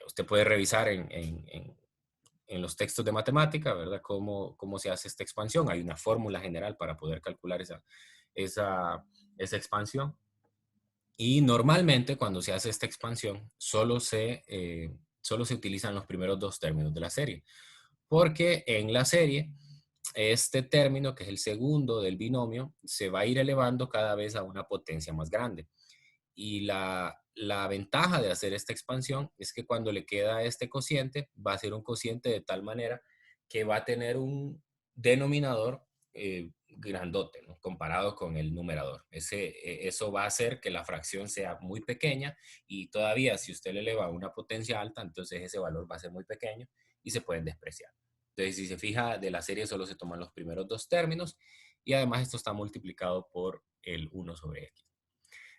Usted puede revisar en los textos de matemática, ¿verdad? Cómo se hace esta expansión. Hay una fórmula general para poder calcular esa expansión. Y normalmente cuando se hace esta expansión, solo se utilizan los primeros dos términos de la serie. Porque en la serie, este término, que es el segundo del binomio, se va a ir elevando cada vez a una potencia más grande. Y la ventaja de hacer esta expansión es que cuando le queda este cociente, va a ser un cociente de tal manera que va a tener un denominador grandote, ¿no? Comparado con el numerador. Eso va a hacer que la fracción sea muy pequeña, y todavía si usted le eleva a una potencia alta, entonces ese valor va a ser muy pequeño y se pueden despreciar. Entonces, si se fija, de la serie solo se toman los primeros dos términos, y además esto está multiplicado por el 1 sobre x.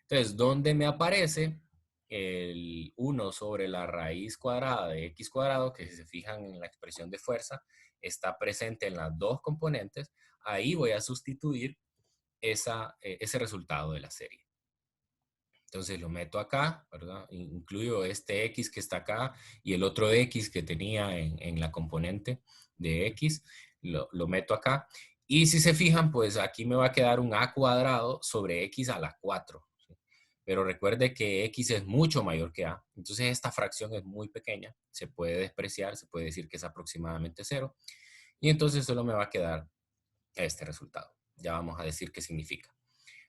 Entonces, ¿dónde me aparece el 1 sobre la raíz cuadrada de x cuadrado, que si se fijan en la expresión de fuerza, está presente en las dos componentes? Ahí voy a sustituir ese resultado de la serie. Entonces lo meto acá, ¿verdad? Incluyo este x que está acá y el otro x que tenía en la componente de x, lo meto acá. Y si se fijan, pues aquí me va a quedar un a cuadrado sobre x a la 4. ¿Sí? Pero recuerde que x es mucho mayor que a. Entonces esta fracción es muy pequeña, se puede despreciar, se puede decir que es aproximadamente 0. Y entonces solo me va a quedar este resultado. Ya vamos a decir qué significa.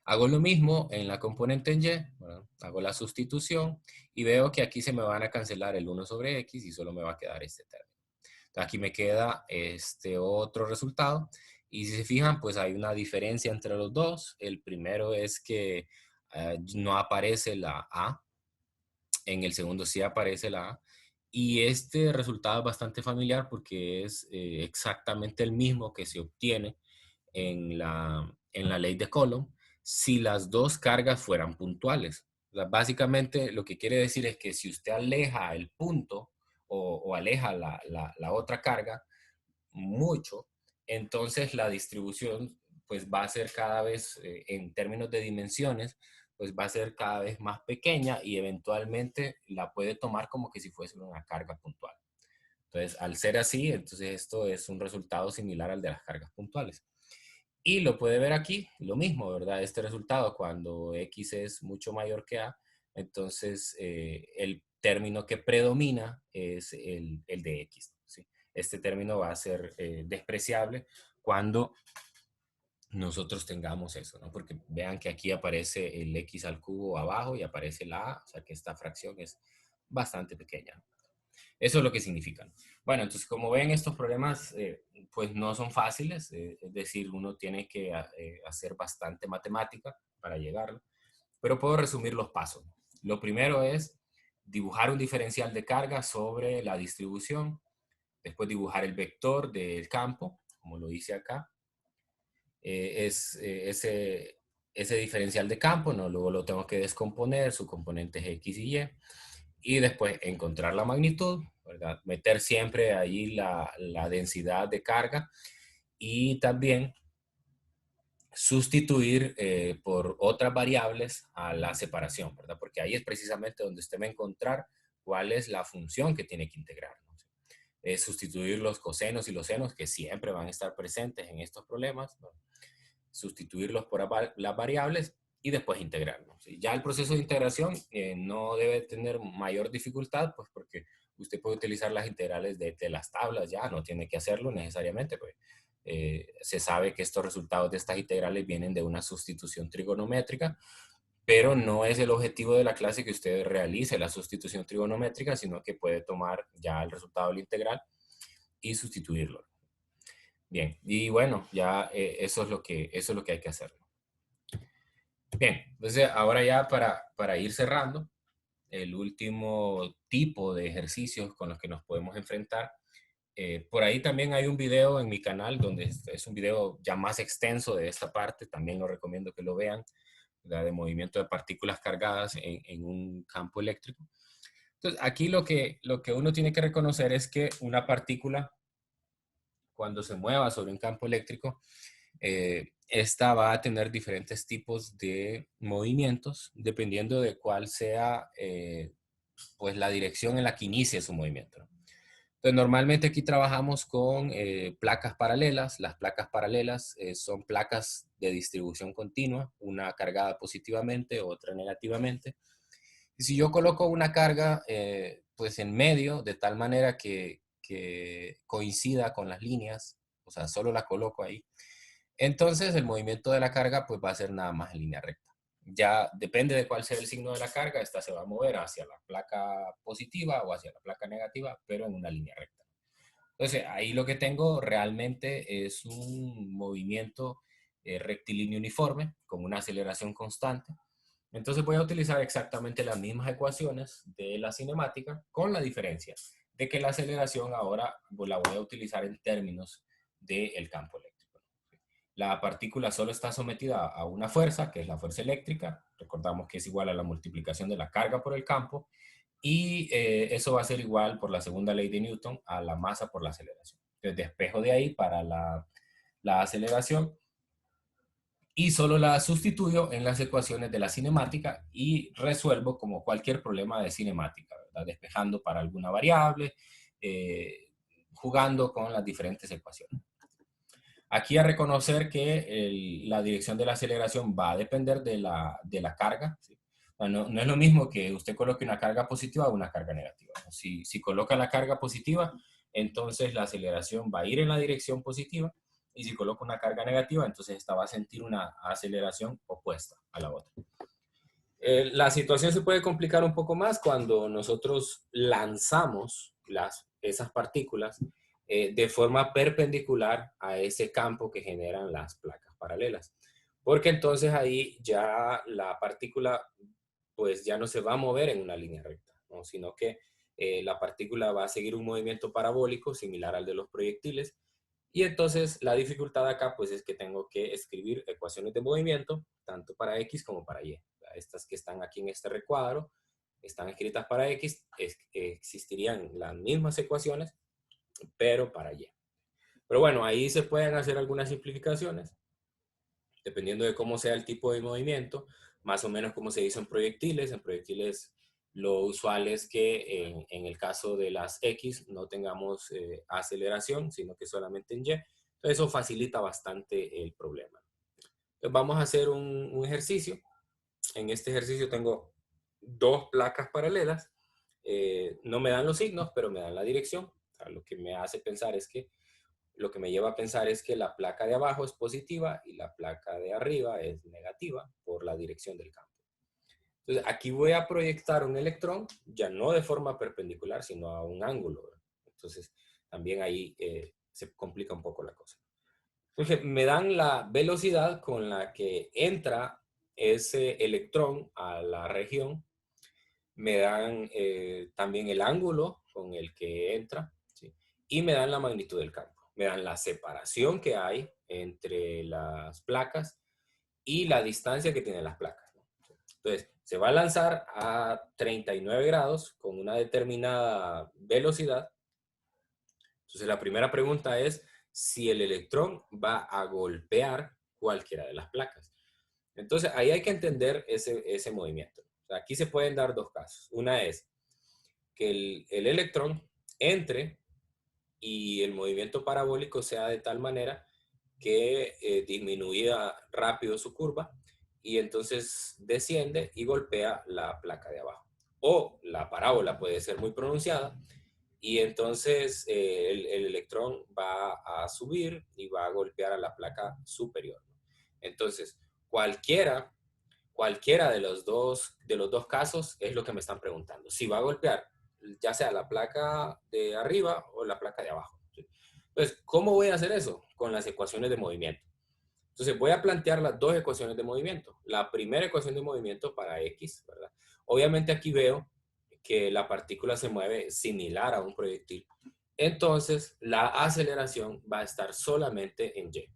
Hago lo mismo en la componente en y, ¿verdad? Hago la sustitución y veo que aquí se me van a cancelar el 1 sobre x y solo me va a quedar este término. Entonces aquí me queda este otro resultado, y si se fijan, pues hay una diferencia entre los dos. El primero es que no aparece la a, en el segundo sí aparece la a, y este resultado es bastante familiar porque es exactamente el mismo que se obtiene en la ley de Coulomb si las dos cargas fueran puntuales. O sea, básicamente lo que quiere decir es que si usted aleja el punto o aleja la otra carga mucho, entonces la distribución pues va a ser cada vez, en términos de dimensiones, pues va a ser cada vez más pequeña, y eventualmente la puede tomar como que si fuese una carga puntual. Entonces, al ser así, entonces esto es un resultado similar al de las cargas puntuales. Y lo puede ver aquí, lo mismo, ¿verdad? Este resultado, cuando x es mucho mayor que a, entonces el término que predomina es el de x, ¿sí? Este término va a ser despreciable cuando nosotros tengamos eso, ¿no? Porque vean que aquí aparece el x al cubo abajo y aparece la a, o sea que esta fracción es bastante pequeña. Eso es lo que significan. Bueno, entonces como ven, estos problemas pues no son fáciles, es decir, uno tiene que hacer bastante matemática para llegarlo, pero puedo resumir los pasos. Lo primero es dibujar un diferencial de carga sobre la distribución, después dibujar el vector del campo, como lo hice acá. Ese diferencial de campo, ¿no? Luego lo tengo que descomponer, su componente es x y después encontrar la magnitud, ¿verdad? Meter siempre ahí la densidad de carga, y también sustituir por otras variables a la separación, ¿verdad? Porque ahí es precisamente donde usted va a encontrar cuál es la función que tiene que integrar, ¿no? sustituir los cosenos y los senos, que siempre van a estar presentes en estos problemas, ¿no? Sustituirlos por las variables y después integrarlos. ¿Sí? Ya el proceso de integración no debe tener mayor dificultad, pues porque usted puede utilizar las integrales de las tablas, ya no tiene que hacerlo necesariamente, pues se sabe que estos resultados de estas integrales vienen de una sustitución trigonométrica, pero no es el objetivo de la clase que usted realice la sustitución trigonométrica, sino que puede tomar ya el resultado de la integral y sustituirlo. Bien, y bueno, ya eso es lo que hay que hacer. Bien, entonces ahora ya para ir cerrando, el último tipo de ejercicios con los que nos podemos enfrentar. Por ahí también hay un video en mi canal donde es un video ya más extenso de esta parte, también lo recomiendo que lo vean, ¿verdad? De movimiento de partículas cargadas en un campo eléctrico. Entonces, aquí lo que uno tiene que reconocer es que una partícula, cuando se mueva sobre un campo eléctrico, esta va a tener diferentes tipos de movimientos dependiendo de cuál sea pues la dirección en la que inicie su movimiento, ¿no? Entonces, normalmente aquí trabajamos con placas paralelas. Las placas paralelas son placas de distribución continua, una cargada positivamente, otra negativamente. Y si yo coloco una carga pues en medio, de tal manera que coincida con las líneas, o sea, solo la coloco ahí, entonces el movimiento de la carga pues va a ser nada más en línea recta. Ya depende de cuál sea el signo de la carga, esta se va a mover hacia la placa positiva o hacia la placa negativa, pero en una línea recta. Entonces ahí lo que tengo realmente es un movimiento rectilíneo uniforme con una aceleración constante. Entonces voy a utilizar exactamente las mismas ecuaciones de la cinemática, con la diferencia de que la aceleración ahora la voy a utilizar en términos del campo eléctrico. La partícula solo está sometida a una fuerza, que es la fuerza eléctrica. Recordamos que es igual a la multiplicación de la carga por el campo. Y eso va a ser igual por la segunda ley de Newton a la masa por la aceleración. Entonces despejo de ahí para la aceleración y solo la sustituyo en las ecuaciones de la cinemática y resuelvo como cualquier problema de cinemática, ¿verdad? Despejando para alguna variable, jugando con las diferentes ecuaciones. Aquí a reconocer que la dirección de la aceleración va a depender de la carga, ¿sí? No, no es lo mismo que usted coloque una carga positiva o una carga negativa, ¿no? Si coloca la carga positiva, entonces la aceleración va a ir en la dirección positiva, y si coloca una carga negativa, entonces esta va a sentir una aceleración opuesta a la otra. La situación se puede complicar un poco más cuando nosotros lanzamos esas partículas de forma perpendicular a ese campo que generan las placas paralelas. Porque entonces ahí ya la partícula pues ya no se va a mover en una línea recta, ¿no? Sino que la partícula va a seguir un movimiento parabólico similar al de los proyectiles. Y entonces la dificultad acá pues es que tengo que escribir ecuaciones de movimiento tanto para X como para Y. Estas que están aquí en este recuadro están escritas para X, existirían las mismas ecuaciones, pero para Y. Pero bueno, ahí se pueden hacer algunas simplificaciones, dependiendo de cómo sea el tipo de movimiento, más o menos como se hizo en proyectiles. En proyectiles lo usual es que en el caso de las X no tengamos aceleración, sino que solamente en Y. Entonces eso facilita bastante el problema. Entonces vamos a hacer un ejercicio. En este ejercicio tengo dos placas paralelas. No me dan los signos, pero me dan la dirección. O sea, lo que me hace pensar es que lo que me lleva a pensar es que la placa de abajo es positiva y la placa de arriba es negativa por la dirección del campo. Entonces, aquí voy a proyectar un electrón, ya no de forma perpendicular, sino a un ángulo, ¿verdad? Entonces, también ahí se complica un poco la cosa. Entonces, me dan la velocidad con la que entra ese electrón a la región, me dan también el ángulo con el que entra, ¿sí? Y me dan la magnitud del campo. Me dan la separación que hay entre las placas y la distancia que tienen las placas, ¿no? Entonces, se va a lanzar a 39 grados con una determinada velocidad. Entonces, la primera pregunta es si el electrón va a golpear cualquiera de las placas. Entonces, ahí hay que entender ese movimiento. O sea, aquí se pueden dar dos casos. Una es que el electrón entre y el movimiento parabólico sea de tal manera que disminuya rápido su curva y entonces desciende y golpea la placa de abajo. O la parábola puede ser muy pronunciada y entonces el electrón va a subir y va a golpear a la placa superior. Entonces, cualquiera, cualquiera de los dos casos es lo que me están preguntando. Si va a golpear ya sea la placa de arriba o la placa de abajo. ¿Sí? Entonces, ¿cómo voy a hacer eso? Con las ecuaciones de movimiento. Entonces, voy a plantear las dos ecuaciones de movimiento. La primera ecuación de movimiento para X, ¿verdad? Obviamente aquí veo que la partícula se mueve similar a un proyectil. Entonces, la aceleración va a estar solamente en Y.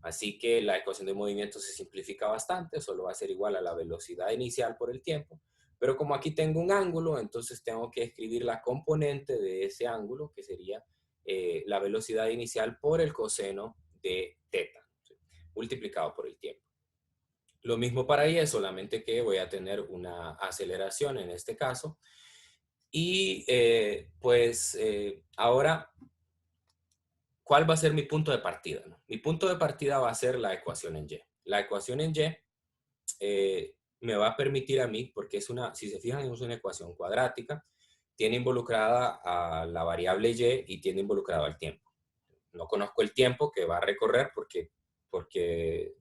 Así que la ecuación de movimiento se simplifica bastante, solo va a ser igual a la velocidad inicial por el tiempo. Pero como aquí tengo un ángulo, entonces tengo que escribir la componente de ese ángulo, que sería la velocidad inicial por el coseno de teta, ¿sí? Multiplicado por el tiempo. Lo mismo para Y, solamente que voy a tener una aceleración en este caso. Y ahora, ¿cuál va a ser mi punto de partida? ¿No? Mi punto de partida va a ser la ecuación en Y. La ecuación en Y me va a permitir a mí, porque es una, si se fijan, es una ecuación cuadrática, tiene involucrada a la variable Y tiene involucrado al tiempo. No conozco el tiempo que va a recorrer porque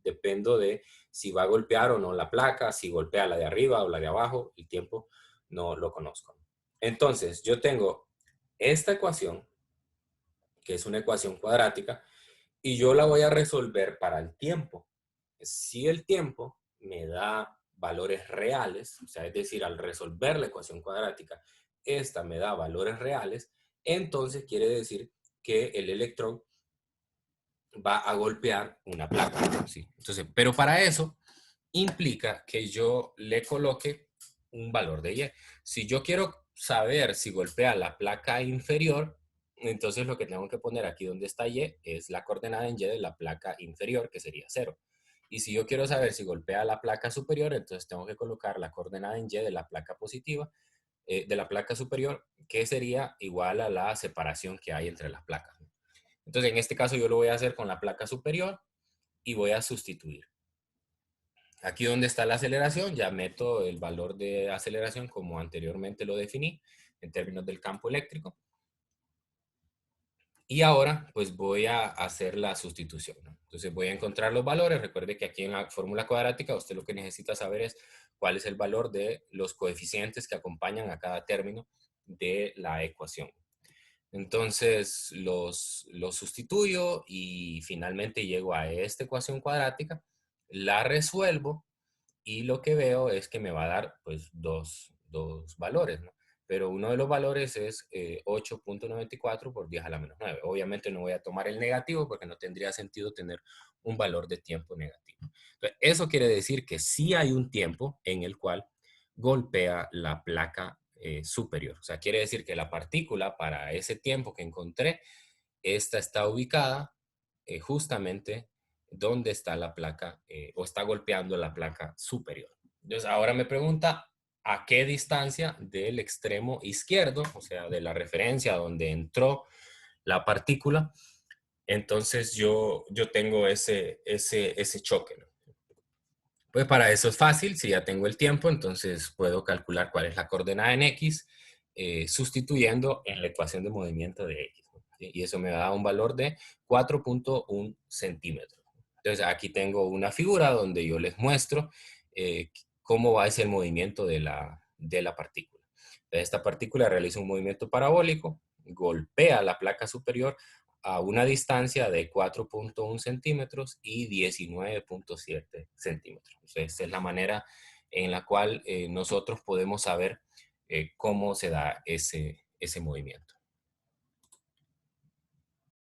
dependo de si va a golpear o no la placa, si golpea la de arriba o la de abajo, el tiempo no lo conozco. Entonces, yo tengo esta ecuación, que es una ecuación cuadrática, y yo la voy a resolver para el tiempo. Si el tiempo me da valores reales, o sea, es decir, al resolver la ecuación cuadrática, esta me da valores reales, entonces quiere decir que el electrón va a golpear una placa. ¿Sí? Entonces, pero para eso implica que yo le coloque un valor de Y. Si yo quiero saber si golpea la placa inferior, entonces lo que tengo que poner aquí donde está Y es la coordenada en Y de la placa inferior, que sería 0. Y si yo quiero saber si golpea la placa superior, entonces tengo que colocar la coordenada en Y de la placa positiva, de la placa superior, que sería igual a la separación que hay entre las placas. Entonces, en este caso yo lo voy a hacer con la placa superior y voy a sustituir. Aquí donde está la aceleración, ya meto el valor de aceleración como anteriormente lo definí en términos del campo eléctrico. Y ahora pues voy a hacer la sustitución, ¿no? Entonces voy a encontrar los valores. Recuerde que aquí en la fórmula cuadrática usted lo que necesita saber es cuál es el valor de los coeficientes que acompañan a cada término de la ecuación. Entonces los sustituyo y finalmente llego a esta ecuación cuadrática, la resuelvo y lo que veo es que me va a dar pues dos valores, ¿no? Pero uno de los valores es 8.94 por 10 a la menos 9. Obviamente no voy a tomar el negativo porque no tendría sentido tener un valor de tiempo negativo. Entonces, eso quiere decir que sí hay un tiempo en el cual golpea la placa superior. O sea, quiere decir que la partícula para ese tiempo que encontré, esta está ubicada justamente donde está la placa o está golpeando la placa superior. Entonces, ahora me pregunta a qué distancia del extremo izquierdo, o sea, de la referencia donde entró la partícula, entonces yo tengo ese choque, ¿no? Pues para eso es fácil, si ya tengo el tiempo, entonces puedo calcular cuál es la coordenada en X, sustituyendo en la ecuación de movimiento de X, ¿no? Y eso me da un valor de 4.1 centímetros. Entonces aquí tengo una figura donde yo les muestro cómo va ese movimiento de la partícula. Entonces, esta partícula realiza un movimiento parabólico, golpea la placa superior a una distancia de 4.1 centímetros y 19.7 centímetros. Entonces, esta es la manera en la cual nosotros podemos saber cómo se da ese movimiento.